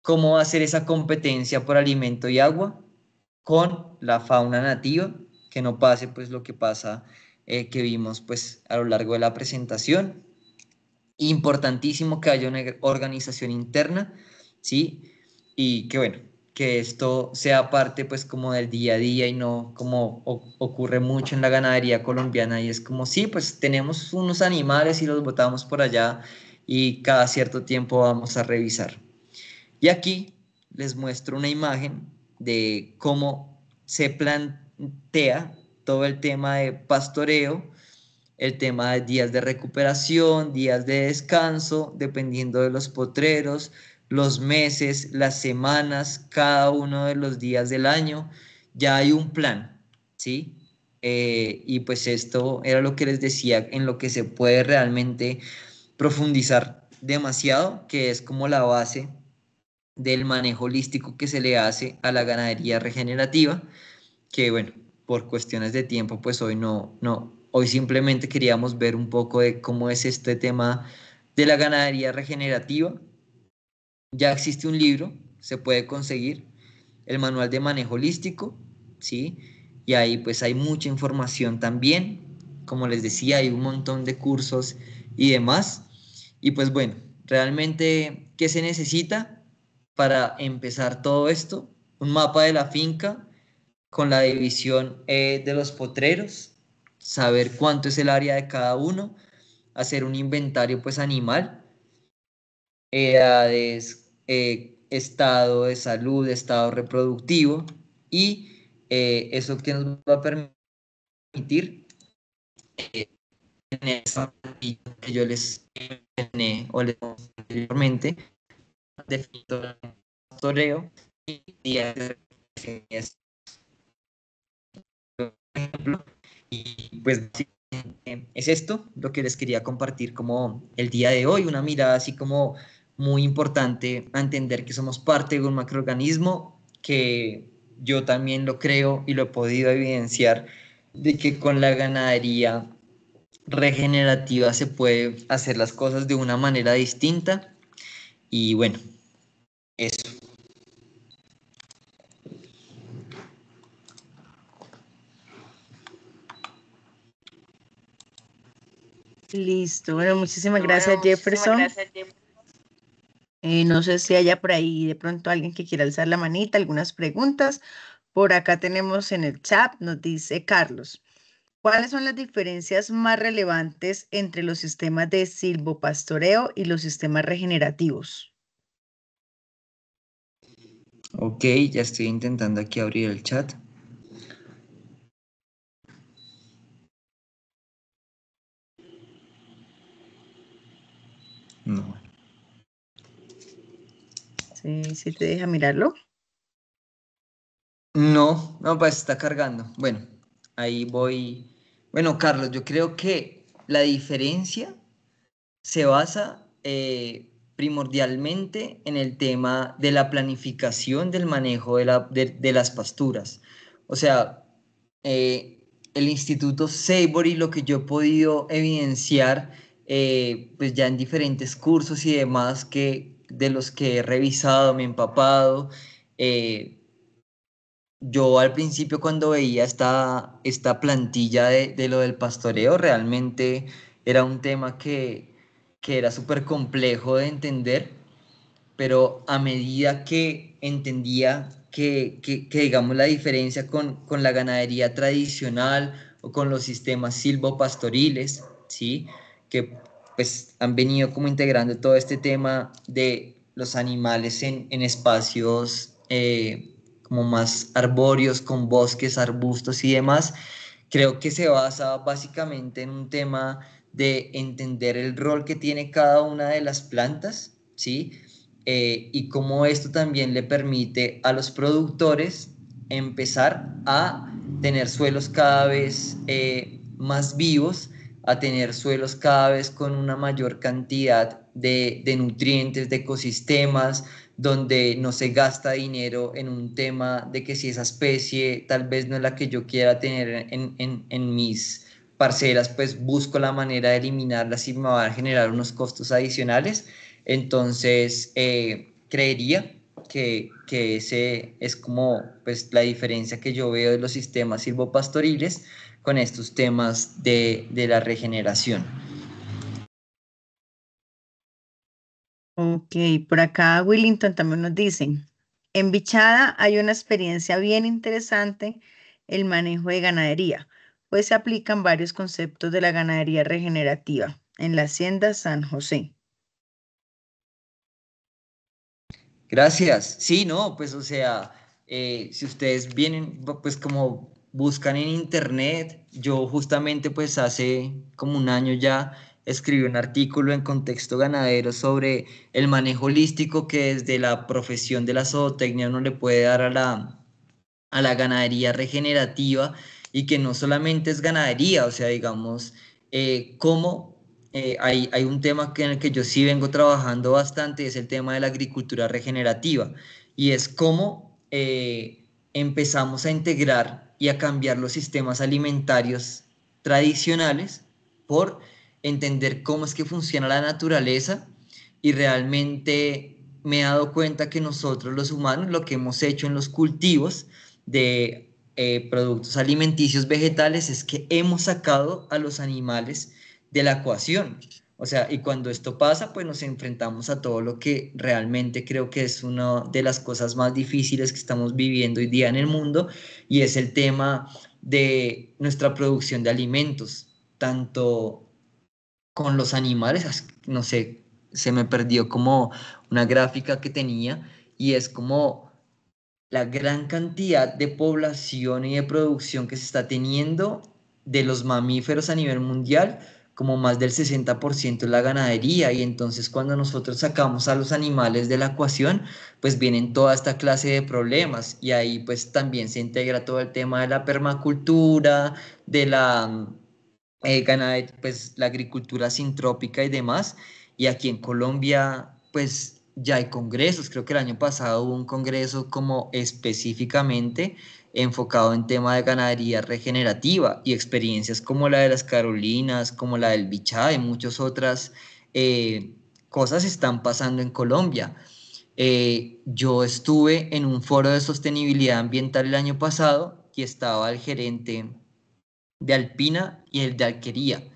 cómo va a ser esa competencia por alimento y agua con la fauna nativa, que no pase pues lo que pasa que vimos pues a lo largo de la presentación. Importantísimo que haya una organización interna, ¿sí? Y que bueno, que esto sea parte pues como del día a día y no como ocurre mucho en la ganadería colombiana y es como, sí, pues tenemos unos animales y los botamos por allá y cada cierto tiempo vamos a revisar. Y aquí les muestro una imagen de cómo se plantea todo el tema de pastoreo, el tema de días de recuperación, días de descanso, dependiendo de los potreros, los meses, las semanas, cada uno de los días del año, ya hay un plan, ¿sí? Y pues esto era lo que les decía, en lo que se puede realmente profundizar demasiado, que es como la base del manejo holístico que se le hace a la ganadería regenerativa, que bueno, por cuestiones de tiempo, pues hoy hoy simplemente queríamos ver un poco de cómo es este tema de la ganadería regenerativa. Ya existe un libro, se puede conseguir, el manual de manejo holístico, ¿sí? Y ahí pues hay mucha información también, como les decía, hay un montón de cursos y demás. Y pues bueno, realmente, ¿qué se necesita para empezar todo esto? Un mapa de la finca, con la división de los potreros, saber cuánto es el área de cada uno, hacer un inventario pues animal, edades, estado de salud, estado reproductivo y eso que nos va a permitir tener esa plantilla que yo les mencioné o les mostré anteriormente, definido el pastoreo y días de referencia, por ejemplo, y pues es esto lo que les quería compartir como el día de hoy, una mirada así como muy importante a entender que somos parte de un macroorganismo, que yo también lo creo y lo he podido evidenciar, de que con la ganadería regenerativa se puede hacer las cosas de una manera distinta y bueno, eso. Listo. Bueno, muchísimas gracias, Jefferson. No sé si haya por ahí de pronto alguien que quiera alzar la manita, algunas preguntas. Por acá tenemos en el chat, nos dice Carlos, ¿cuáles son las diferencias más relevantes entre los sistemas de silvopastoreo y los sistemas regenerativos? Ok, ya estoy intentando aquí abrir el chat. No. Sí, sí te deja mirarlo. No, pues está cargando. Bueno, ahí voy. Bueno, Carlos, yo creo que la diferencia se basa primordialmente en el tema de la planificación del manejo de las pasturas. O sea, el Instituto Savory, lo que yo he podido evidenciar, pues ya en diferentes cursos y demás de los que he revisado, me he empapado, yo al principio cuando veía esta plantilla de lo del pastoreo, realmente era un tema que era súper complejo de entender, pero a medida que entendía que, digamos, la diferencia con la ganadería tradicional o con los sistemas silvopastoriles, ¿sí? Que pues han venido como integrando todo este tema de los animales en espacios como más arbóreos, con bosques, arbustos y demás, creo que se basa básicamente en un tema de entender el rol que tiene cada una de las plantas, ¿sí? Y cómo esto también le permite a los productores empezar a tener suelos cada vez más vivos, a tener suelos cada vez con una mayor cantidad de nutrientes, de ecosistemas, donde no se gasta dinero en un tema de que si esa especie tal vez no es la que yo quiera tener en mis parcelas, pues busco la manera de eliminarlas y me va a generar unos costos adicionales. Entonces, creería que ese es como pues, la diferencia que yo veo de los sistemas silvopastoriles con estos temas de la regeneración. Ok, por acá Willington también nos dice, en Bichada hay una experiencia bien interesante, el manejo de ganadería, pues se aplican varios conceptos de la ganadería regenerativa en la Hacienda San José. Gracias. Sí, no, pues o sea, si ustedes vienen, pues como buscan en internet, yo justamente pues hace como un año ya escribí un artículo en Contexto Ganadero sobre el manejo holístico que desde la profesión de la zootecnia uno le puede dar a la ganadería regenerativa y que no solamente es ganadería, o sea, digamos, cómo hay un tema en el que yo sí vengo trabajando bastante, es el tema de la agricultura regenerativa, y es cómo empezamos a integrar y a cambiar los sistemas alimentarios tradicionales por entender cómo es que funciona la naturaleza y realmente me he dado cuenta que nosotros los humanos lo que hemos hecho en los cultivos de productos alimenticios vegetales es que hemos sacado a los animales de la ecuación. O sea, y cuando esto pasa, pues nos enfrentamos a todo lo que realmente creo que es una de las cosas más difíciles que estamos viviendo hoy día en el mundo, y es el tema de nuestra producción de alimentos, tanto con los animales, no sé, se me perdió como una gráfica que tenía, y es como la gran cantidad de población y de producción que se está teniendo de los mamíferos a nivel mundial, como más del 60% es la ganadería, y entonces cuando nosotros sacamos a los animales de la ecuación, pues vienen toda esta clase de problemas, y ahí pues también se integra todo el tema de la permacultura, de la pues la agricultura sintrópica y demás. Y aquí en Colombia, pues ya hay congresos. Creo que el año pasado hubo un congreso como específicamente enfocado en tema de ganadería regenerativa, y experiencias como la de las Carolinas, como la del Bichá y muchas otras eh, cosas están pasando en Colombia. Yo estuve en un foro de sostenibilidad ambiental el año pasado y estaba el gerente de Alpina y el de Alquería.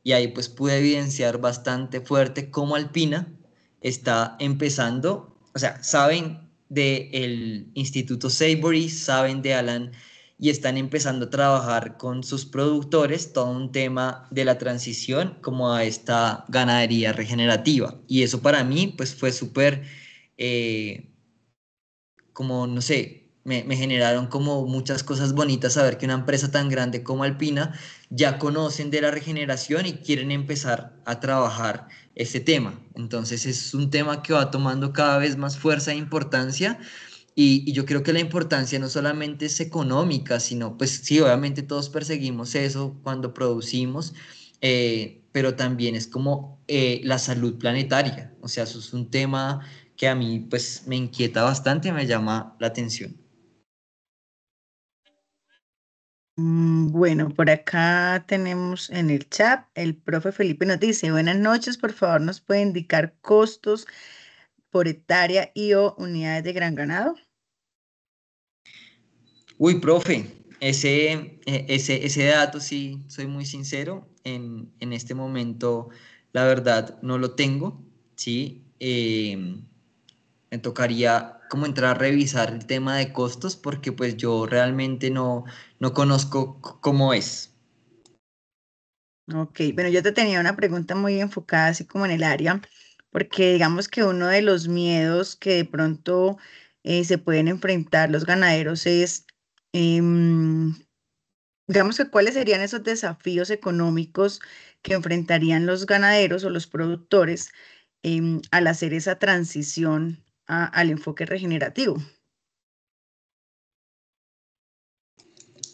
Y ahí pues pude evidenciar bastante fuerte cómo Alpina está empezando, o sea, saben del Instituto Savory, saben de Alan, y están empezando a trabajar con sus productores todo un tema de la transición como a esta ganadería regenerativa. Y eso para mí pues fue súper eh, como, no sé, me generaron como muchas cosas bonitas saber que una empresa tan grande como Alpina ya conocen de la regeneración y quieren empezar a trabajar este tema. Entonces es un tema que va tomando cada vez más fuerza e importancia, y yo creo que la importancia no solamente es económica, sino pues sí, obviamente todos perseguimos eso cuando producimos, pero también es como la salud planetaria. O sea, eso es un tema que a mí pues me inquieta bastante y me llama la atención. Bueno, por acá tenemos en el chat, el profe Felipe nos dice, buenas noches, por favor, ¿nos puede indicar costos por hectárea y o unidades de gran ganado? Uy, profe, ese dato sí, soy muy sincero, en este momento la verdad no lo tengo, ¿sí? Me tocaría como entrar a revisar el tema de costos porque pues yo realmente no conozco cómo es. Ok, bueno, yo te tenía una pregunta muy enfocada así como en el área, porque digamos que uno de los miedos que de pronto se pueden enfrentar los ganaderos es, em, digamos que cuáles serían esos desafíos económicos que enfrentarían los ganaderos o los productores al hacer esa transición al enfoque regenerativo.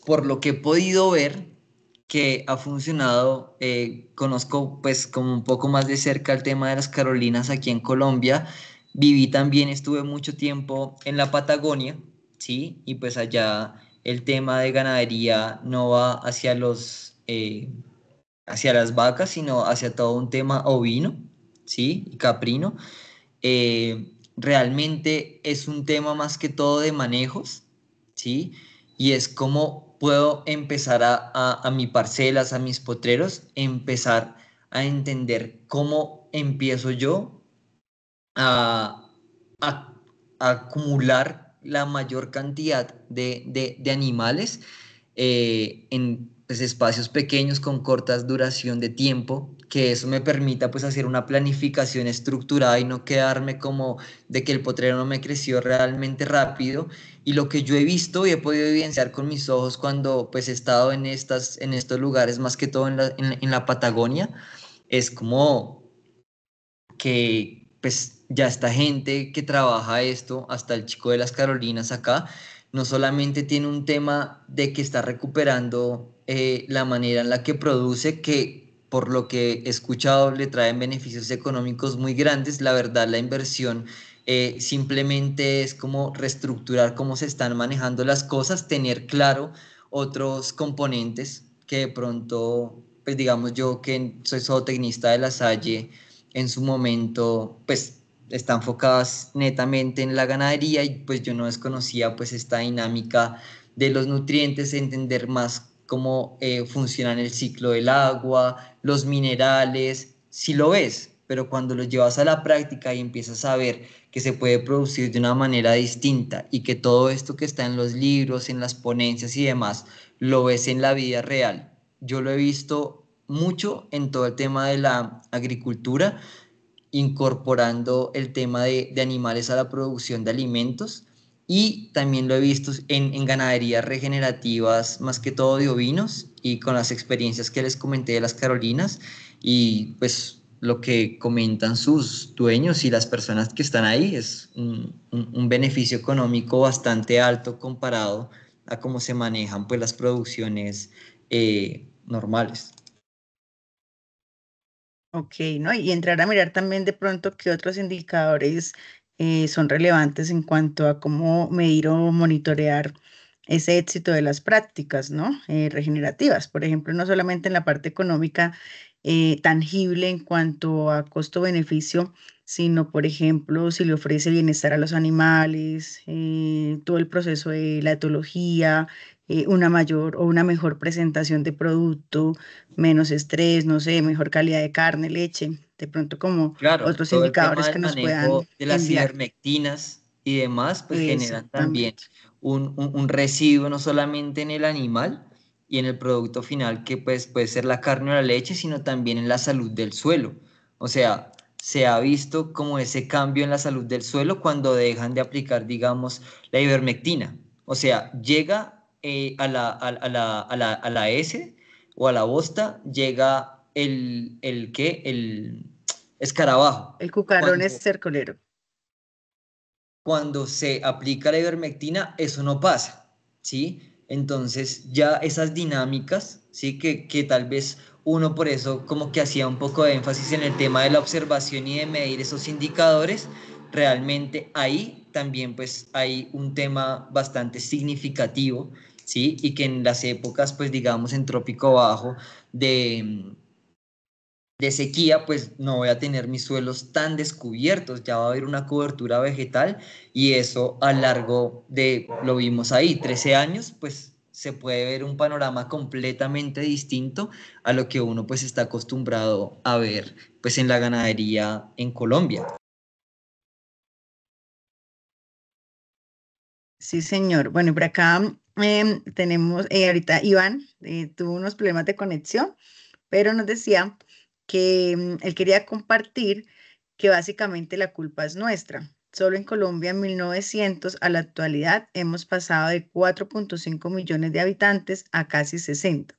Por lo que he podido ver que ha funcionado, conozco pues como un poco más de cerca el tema de las Carolinas aquí en Colombia, viví también, estuve mucho tiempo en la Patagonia, ¿sí? Y pues allá el tema de ganadería no va hacia hacia las vacas, sino hacia todo un tema ovino, ¿sí? Y caprino. Realmente es un tema más que todo de manejos, ¿sí? Y es cómo puedo empezar a mis parcelas, a mis potreros, empezar a entender cómo empiezo yo a, a- a acumular la mayor cantidad de animales en pues, espacios pequeños con cortas duración de tiempo, que eso me permita pues hacer una planificación estructurada y no quedarme como de que el potrero no me creció realmente rápido. Y lo que yo he visto y he podido evidenciar con mis ojos cuando pues he estado en estos lugares, más que todo en la Patagonia, es como que pues ya esta gente que trabaja esto, hasta el chico de las Carolinas acá, no solamente tiene un tema de que está recuperando la manera en la que produce, que por lo que he escuchado le traen beneficios económicos muy grandes, la verdad la inversión simplemente es como reestructurar cómo se están manejando las cosas, tener claro otros componentes que de pronto, pues digamos yo que soy zootecnista de la Salle, en su momento, pues está enfocadas netamente en la ganadería y pues yo no desconocía pues esta dinámica de los nutrientes, entender más cómo funcionan el ciclo del agua, los minerales, si lo ves, pero cuando lo llevas a la práctica y empiezas a ver que se puede producir de una manera distinta y que todo esto que está en los libros, en las ponencias y demás, lo ves en la vida real. Yo lo he visto mucho en todo el tema de la agricultura, incorporando el tema de animales a la producción de alimentos y también lo he visto en ganaderías regenerativas, más que todo de ovinos y con las experiencias que les comenté de las Carolinas y pues lo que comentan sus dueños y las personas que están ahí es un beneficio económico bastante alto comparado a cómo se manejan pues las producciones normales. Ok, ¿no? Y entrar a mirar también de pronto qué otros indicadores son relevantes en cuanto a cómo medir o monitorear ese éxito de las prácticas, ¿no? Regenerativas. Por ejemplo, no solamente en la parte económica tangible en cuanto a costo-beneficio, sino, por ejemplo, si le ofrece bienestar a los animales, todo el proceso de la etología, una mayor o una mejor presentación de producto, menos estrés, no sé, mejor calidad de carne, leche, de pronto como Claro, otros todo el tema indicadores del que nos manejo puedan de las enviar. ivermectinas y demás, pues generan también Exactamente. un residuo no solamente en el animal y en el producto final que pues puede ser la carne o la leche, sino también en la salud del suelo. O sea, se ha visto como ese cambio en la salud del suelo cuando dejan de aplicar, digamos, la ivermectina. O sea, llega a la S o a la bosta, llega el escarabajo. El cucarón es Cuando, cercolero. cuando se aplica la ivermectina, eso no pasa, ¿sí? Entonces ya esas dinámicas, ¿sí? Que tal vez uno por eso como que hacía un poco de énfasis en el tema de la observación y de medir esos indicadores, realmente ahí también pues hay un tema bastante significativo, ¿sí? Y que en las épocas pues digamos en trópico bajo de sequía, pues no voy a tener mis suelos tan descubiertos, ya va a haber una cobertura vegetal y eso a largo de, lo vimos ahí, 13 años, pues se puede ver un panorama completamente distinto a lo que uno pues está acostumbrado a ver pues en la ganadería en Colombia. Sí, señor. Bueno, y por acá tenemos, ahorita Iván tuvo unos problemas de conexión, pero nos decía que él quería compartir que básicamente la culpa es nuestra. Solo en Colombia en 1900 a la actualidad hemos pasado de 4,5 millones de habitantes a casi 60.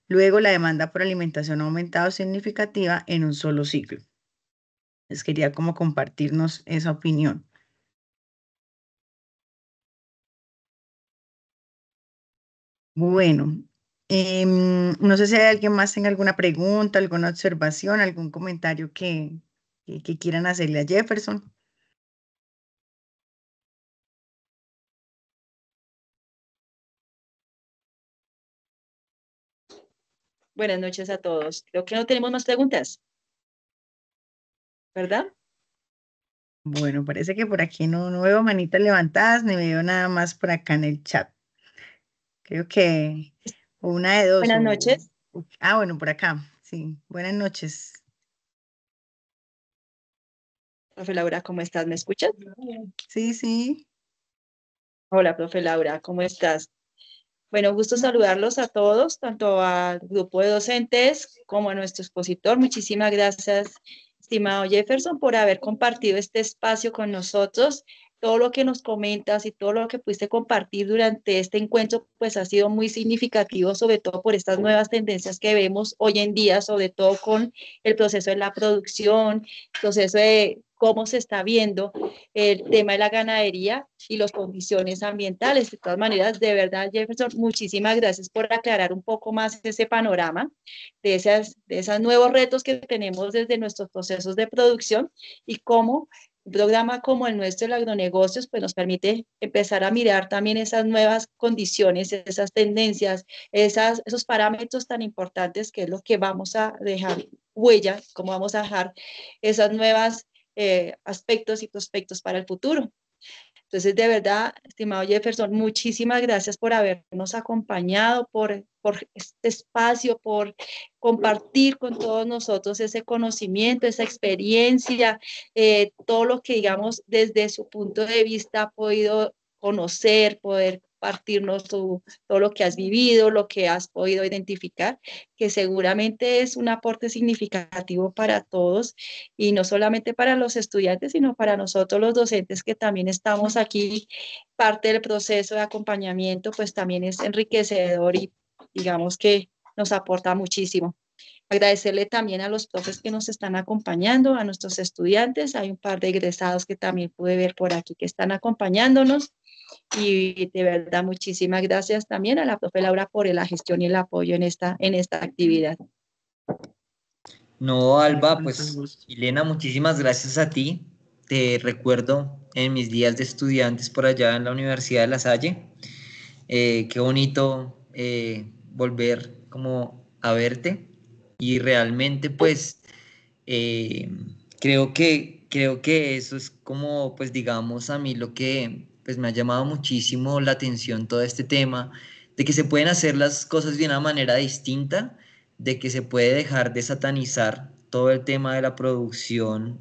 Luego la demanda por alimentación ha aumentado significativa en un solo siglo. Les quería como compartirnos esa opinión. Bueno, no sé si hay alguien más tenga alguna pregunta, alguna observación, algún comentario que quieran hacerle a Jefferson. Buenas noches a todos. Creo que no tenemos más preguntas, ¿verdad? Bueno, parece que por aquí no veo manitas levantadas, ni veo nada más por acá en el chat. Creo que o una de dos. Buenas noches. Bueno, por acá. Sí, buenas noches. Profe Laura, ¿cómo estás? ¿Me escuchas? Sí, sí. Hola, profe Laura, ¿cómo estás? Bueno, gusto saludarlos a todos, tanto al grupo de docentes como a nuestro expositor. Muchísimas gracias, estimado Jefferson, por haber compartido este espacio con nosotros. Todo lo que nos comentas y todo lo que pudiste compartir durante este encuentro, pues ha sido muy significativo, sobre todo por estas nuevas tendencias que vemos hoy en día, sobre todo con el proceso de la producción, proceso de cómo se está viendo el tema de la ganadería y las condiciones ambientales. De todas maneras, de verdad, Jefferson, muchísimas gracias por aclarar un poco más ese panorama de esos nuevos retos que tenemos desde nuestros procesos de producción y cómo un programa como el nuestro, el agronegocios, pues nos permite empezar a mirar también esas nuevas condiciones, esas tendencias, esos parámetros tan importantes que es lo que vamos a dejar huella, cómo vamos a dejar esas nuevas aspectos y prospectos para el futuro. Entonces, de verdad, estimado Jefferson, muchísimas gracias por habernos acompañado, por este espacio, por compartir con todos nosotros ese conocimiento, esa experiencia, todo lo que, digamos, desde su punto de vista ha podido conocer, poder compartirnos todo lo que has vivido, lo que has podido identificar, que seguramente es un aporte significativo para todos y no solamente para los estudiantes, sino para nosotros los docentes que también estamos aquí, parte del proceso de acompañamiento, pues también es enriquecedor y digamos que nos aporta muchísimo. Agradecerle también a los profes que nos están acompañando, a nuestros estudiantes. Hay un par de egresados que también pude ver por aquí que están acompañándonos. Y de verdad, muchísimas gracias también a la profe Laura por la gestión y el apoyo en esta actividad. No, Alba, pues, Elena, muchísimas gracias a ti. Te recuerdo en mis días de estudiantes por allá en la Universidad de La Salle. Qué bonito volver como a verte y realmente pues eh, creo que eso es como pues digamos a mí lo que pues me ha llamado muchísimo la atención todo este tema de que se pueden hacer las cosas de una manera distinta, de que se puede dejar de satanizar todo el tema de la producción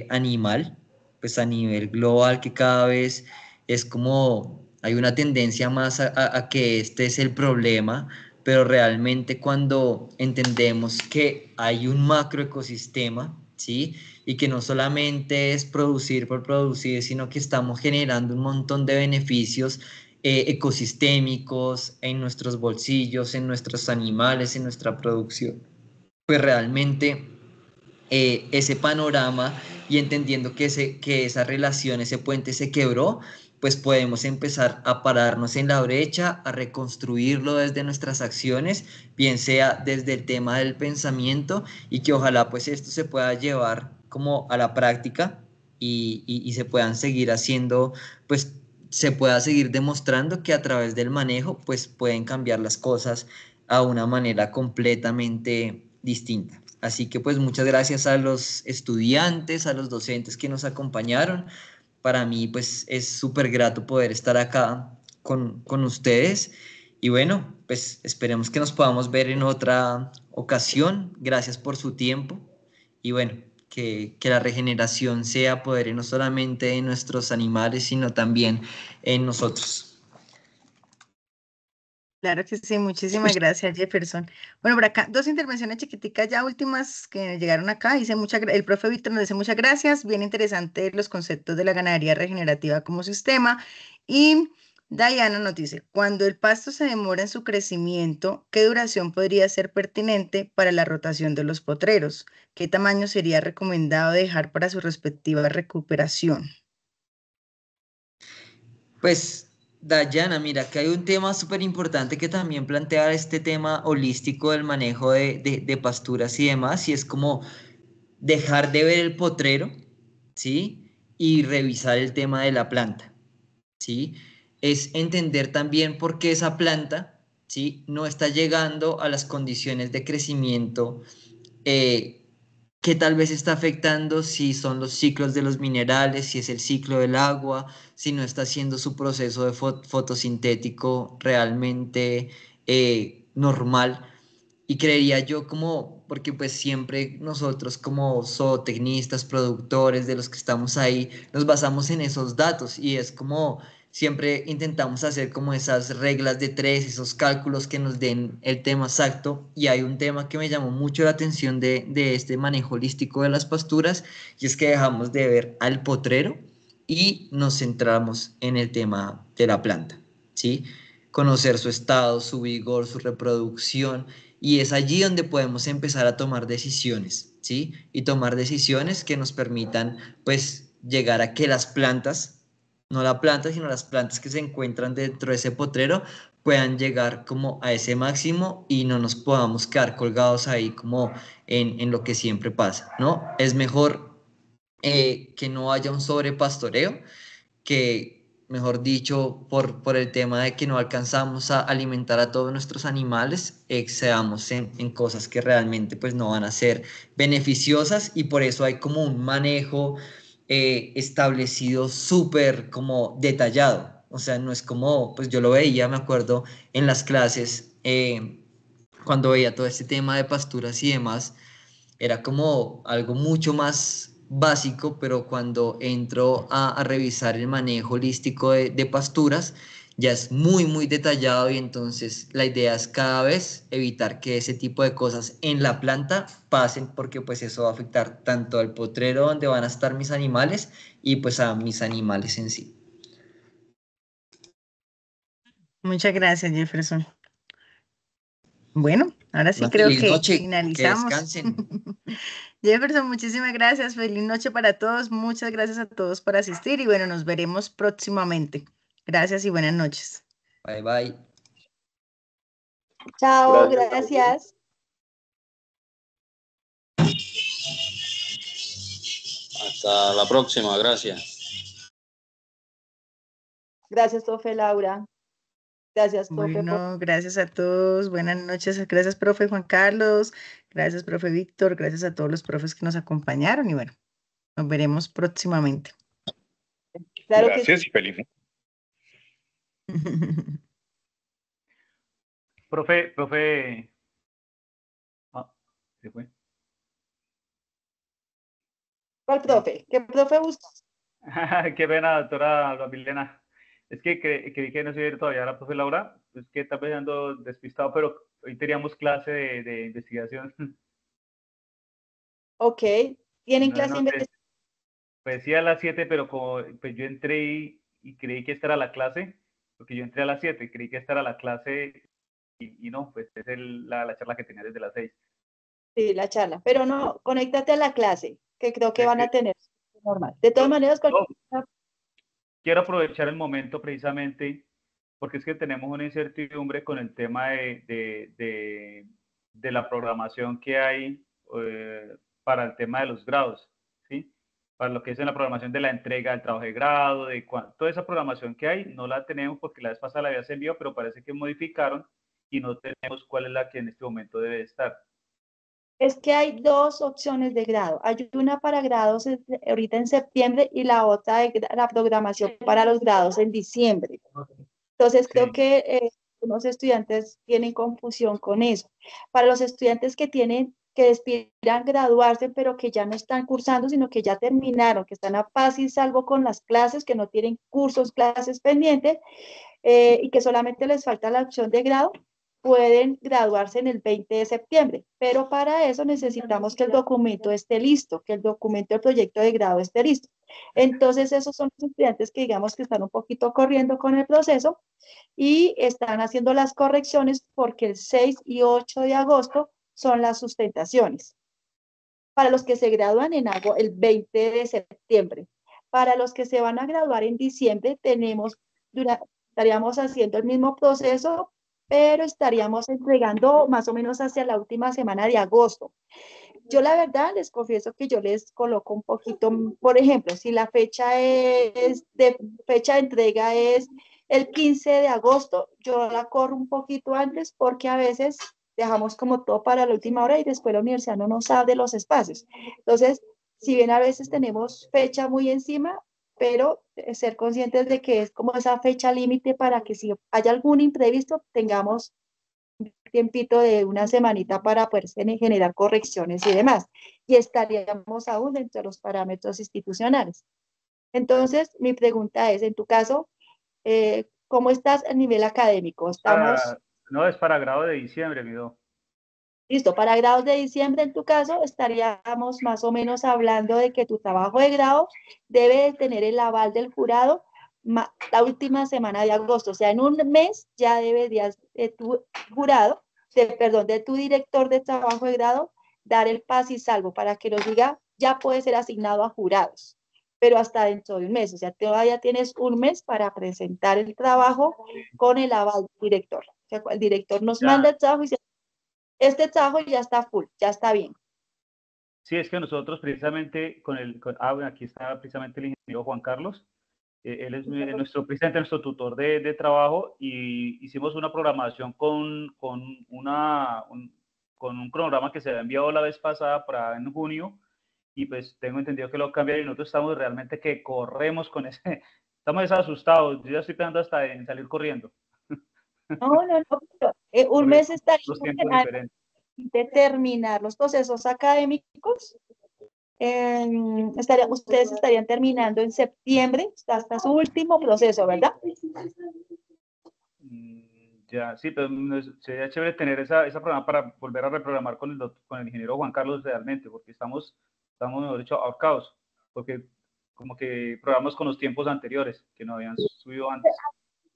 animal pues a nivel global, que cada vez es como hay una tendencia más a que este es el problema, pero realmente cuando entendemos que hay un macroecosistema, ¿sí? Y que no solamente es producir por producir, sino que estamos generando un montón de beneficios ecosistémicos en nuestros bolsillos, en nuestros animales, en nuestra producción, pues realmente ese panorama y entendiendo que esa relación, ese puente se quebró, pues podemos empezar a pararnos en la brecha, a reconstruirlo desde nuestras acciones, bien sea desde el tema del pensamiento y que ojalá pues esto se pueda llevar como a la práctica y se puedan seguir haciendo, pues se pueda seguir demostrando que a través del manejo pues pueden cambiar las cosas a una manera completamente distinta. Así que pues muchas gracias a los estudiantes, a los docentes que nos acompañaron. Para mí pues es súper grato poder estar acá con ustedes Y bueno, pues esperemos que nos podamos ver en otra ocasión. Gracias por su tiempo. Y bueno, que la regeneración sea poder no solamente en nuestros animales, sino también en nosotros. Claro que sí, muchísimas gracias, Jefferson. Bueno, por acá, dos intervenciones chiquiticas ya últimas que llegaron acá. El profe Víctor nos dice muchas gracias, bien interesante los conceptos de la ganadería regenerativa como sistema. Y Diana nos dice, cuando el pasto se demora en su crecimiento, ¿qué duración podría ser pertinente para la rotación de los potreros? ¿Qué tamaño sería recomendado dejar para su respectiva recuperación? Pues, Dayana, mira, que hay un tema súper importante que también plantea este tema holístico del manejo de pasturas y demás, y es como dejar de ver el potrero, ¿sí? Y revisar el tema de la planta, ¿sí? Es entender también por qué esa planta, ¿sí? No está llegando a las condiciones de crecimiento eh, que tal vez está afectando si son los ciclos de los minerales, si es el ciclo del agua, si no está haciendo su proceso de fotosintético realmente normal. Y creería yo como, porque pues siempre nosotros como zootecnistas, productores, de los que estamos ahí, nos basamos en esos datos y es como siempre intentamos hacer como esas reglas de tres, esos cálculos que nos den el tema exacto. Y hay un tema que me llamó mucho la atención de este manejo holístico de las pasturas y es que dejamos de ver al potrero y nos centramos en el tema de la planta, ¿sí? Conocer su estado, su vigor, su reproducción y es allí donde podemos empezar a tomar decisiones, ¿sí? Y tomar decisiones que nos permitan, pues, llegar a que las plantas, no la planta, sino las plantas que se encuentran dentro de ese potrero, puedan llegar como a ese máximo y no nos podamos quedar colgados ahí como en lo que siempre pasa, ¿no? Es mejor que no haya un sobrepastoreo que, mejor dicho, por el tema de que no alcanzamos a alimentar a todos nuestros animales, excedamos en cosas que realmente pues no van a ser beneficiosas y por eso hay como un manejo establecido súper como detallado. O sea, no es como, pues yo lo veía, me acuerdo en las clases, cuando veía todo este tema de pasturas y demás, era como algo mucho más básico, pero cuando entro a revisar el manejo holístico de pasturas, ya es muy, muy detallado y entonces la idea es cada vez evitar que ese tipo de cosas en la planta pasen porque pues eso va a afectar tanto al potrero donde van a estar mis animales y pues a mis animales en sí. Muchas gracias, Jefferson. Bueno, ahora sí Una creo feliz que noche, que finalizamos. descansen. Jefferson, muchísimas gracias. Feliz noche para todos. Muchas gracias a todos por asistir y bueno, nos veremos próximamente. Gracias y buenas noches. Bye bye. Chao, Gracias. gracias. Hasta la próxima, gracias. Gracias, profe Laura. Gracias, profe. Bueno, gracias a todos. Buenas noches. Gracias, profe Juan Carlos. Gracias, profe Víctor. Gracias a todos los profes que nos acompañaron y bueno, nos veremos próximamente. Claro Gracias que y feliz. Profe. Ah, ¿se fue? ¿Cuál profe? ¿Qué profe buscas? Qué pena, doctora Alba Milena. Es que creí que no se iba a ir todavía la profe Laura. Es que tal vez ando despistado, pero hoy teníamos clase de investigación. Ok. ¿Tienen No, clase de no sé, investigación? pues sí a las 7, pero como pues yo entré y creí que esta era la clase, porque yo entré a las 7, creí que esta era la clase y no, pues es la charla que tenía desde las 6. Sí, la charla. Pero no, conéctate a la clase, que creo que Es van que a tener normal. De todas no, maneras, no, cualquier... quiero aprovechar el momento precisamente porque es que tenemos una incertidumbre con el tema de la programación que hay para el tema de los grados, ¿sí? Para lo que es en la programación de la entrega del trabajo de grado, toda esa programación que hay, no la tenemos porque la vez pasada la había enviado, pero parece que modificaron y no tenemos cuál es la que en este momento debe estar. Es que hay dos opciones de grado. Hay una para grados ahorita en septiembre y la otra de la programación para los grados en diciembre. Entonces, creo Sí. que algunos estudiantes tienen confusión con eso. Para los estudiantes que aspiran graduarse, pero que ya no están cursando, sino que ya terminaron, que están a paz y salvo con las clases, que no tienen cursos, clases pendientes, y que solamente les falta la opción de grado, pueden graduarse en el 20 de septiembre, pero para eso necesitamos que el documento esté listo, que el documento del proyecto de grado esté listo. Entonces, esos son los estudiantes que digamos que están un poquito corriendo con el proceso y están haciendo las correcciones porque el 6 y 8 de agosto son las sustentaciones. Para los que se gradúan el 20 de septiembre. Para los que se van a graduar en diciembre, estaríamos haciendo el mismo proceso, pero estaríamos entregando más o menos hacia la última semana de agosto. Yo la verdad les confieso que yo les coloco un poquito, por ejemplo, si la fecha de entrega es el 15 de agosto, yo la corro un poquito antes porque a veces dejamos como todo para la última hora y después la universidad no nos abre los espacios. Entonces, si bien a veces tenemos fecha muy encima, pero ser conscientes de que es como esa fecha límite para que si hay algún imprevisto tengamos tiempito de una semanita para poder generar correcciones y demás. Y estaríamos aún dentro de los parámetros institucionales. Entonces, mi pregunta es, en tu caso, ¿cómo estás a nivel académico? No, es para grado de diciembre, mi do. Listo, para grados de diciembre, en tu caso, estaríamos más o menos hablando de que tu trabajo de grado debe tener el aval del jurado la última semana de agosto. O sea, en un mes ya deberías de tu jurado, de tu director de trabajo de grado, dar el paz y salvo para que nos diga, ya puede ser asignado a jurados, pero hasta dentro de un mes. O sea, todavía tienes un mes para presentar el trabajo con el aval del director. O sea, el director nos manda el trabajo y dice, este trabajo ya está full, ya está bien. Sí, es que nosotros precisamente bueno, aquí está precisamente el ingeniero Juan Carlos. Él es precisamente nuestro tutor de trabajo y hicimos una programación con un cronograma que se había enviado la vez pasada para en junio y pues tengo entendido que lo cambiaron y nosotros estamos realmente que corremos con ese, estamos asustados, yo ya estoy pensando hasta en salir corriendo. No, un mes estaría los tiempos diferentes. De terminar los procesos académicos. Ustedes estarían terminando en septiembre, hasta su último proceso, ¿verdad? Ya, sí, pero sería chévere tener esa programa para volver a reprogramar con el ingeniero Juan Carlos realmente, porque estamos mejor dicho, ahorcados, porque como que programamos con los tiempos anteriores, que no habían subido antes.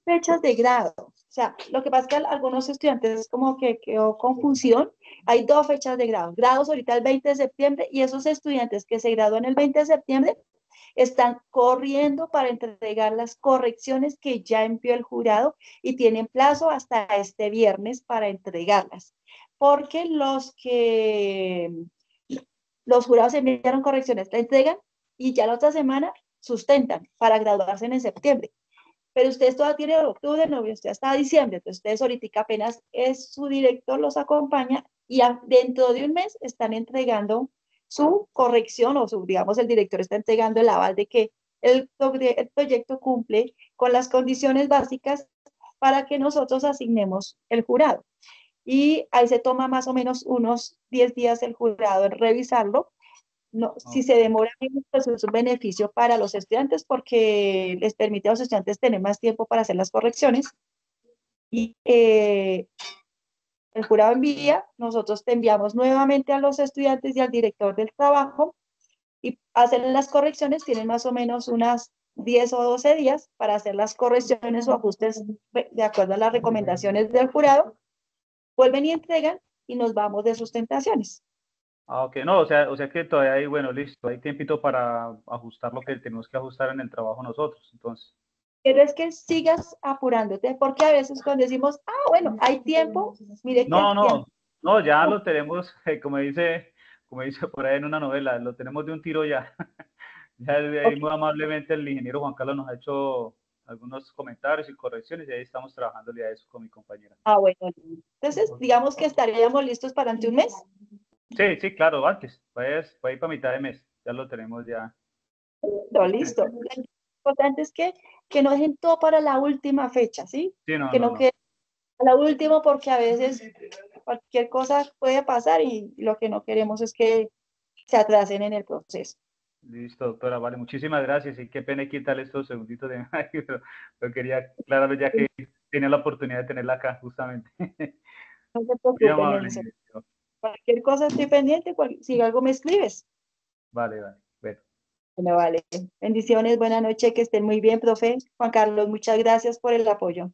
Fechas de grado. O sea, lo que pasa es que algunos estudiantes como que quedó confusión. Hay dos fechas de grado. Grados ahorita el 20 de septiembre y esos estudiantes que se gradúan el 20 de septiembre están corriendo para entregar las correcciones que ya envió el jurado y tienen plazo hasta este viernes para entregarlas. Porque los jurados enviaron correcciones, la entregan y ya la otra semana sustentan para graduarse en septiembre. Pero ustedes todavía tienen octubre, noviembre, hasta diciembre. Entonces, ustedes ahorita apenas es su director los acompaña y dentro de un mes están entregando su corrección o digamos, el director está entregando el aval de que el proyecto cumple con las condiciones básicas para que nosotros asignemos el jurado. Y ahí se toma más o menos unos 10 días el jurado en revisarlo. No, si se demora, pues es un beneficio para los estudiantes porque les permite a los estudiantes tener más tiempo para hacer las correcciones. Y el jurado envía, nosotros te enviamos nuevamente a los estudiantes y al director del trabajo y hacen las correcciones, tienen más o menos unas 10 o 12 días para hacer las correcciones o ajustes de acuerdo a las recomendaciones del jurado, vuelven y entregan y nos vamos de sustentaciones. Ok, no, o sea que todavía hay, bueno, listo, hay tiempito para ajustar lo que tenemos que ajustar en el trabajo nosotros, entonces. Pero es que sigas apurándote, porque a veces cuando decimos, bueno, hay tiempo, mire que el tiempo. No, ya lo tenemos, como dice por ahí en una novela, lo tenemos de un tiro ya. Ya muy amablemente el ingeniero Juan Carlos nos ha hecho algunos comentarios y correcciones y ahí estamos trabajando a eso con mi compañera. Bueno, entonces digamos que estaríamos listos para ante un mes. Sí, claro, antes, para ir para mitad de mes, ya lo tenemos ya. Listo. Lo importante es que no dejen todo para la última fecha, ¿sí? Sí, Que no quede A lo último, porque a veces cualquier cosa puede pasar y lo que no queremos es que se atrasen en el proceso. Listo, doctora, vale, muchísimas gracias y qué pena quitarle estos segunditos de pero lo quería aclararlo ya que tenía la oportunidad de tenerla acá, justamente. No se Muy preocupen, amable. Nelson. Cualquier cosa estoy pendiente, si algo me escribes. Vale, vale. Bueno. Bueno, vale. Bendiciones, buena noche, que estén muy bien, profe. Juan Carlos, muchas gracias por el apoyo.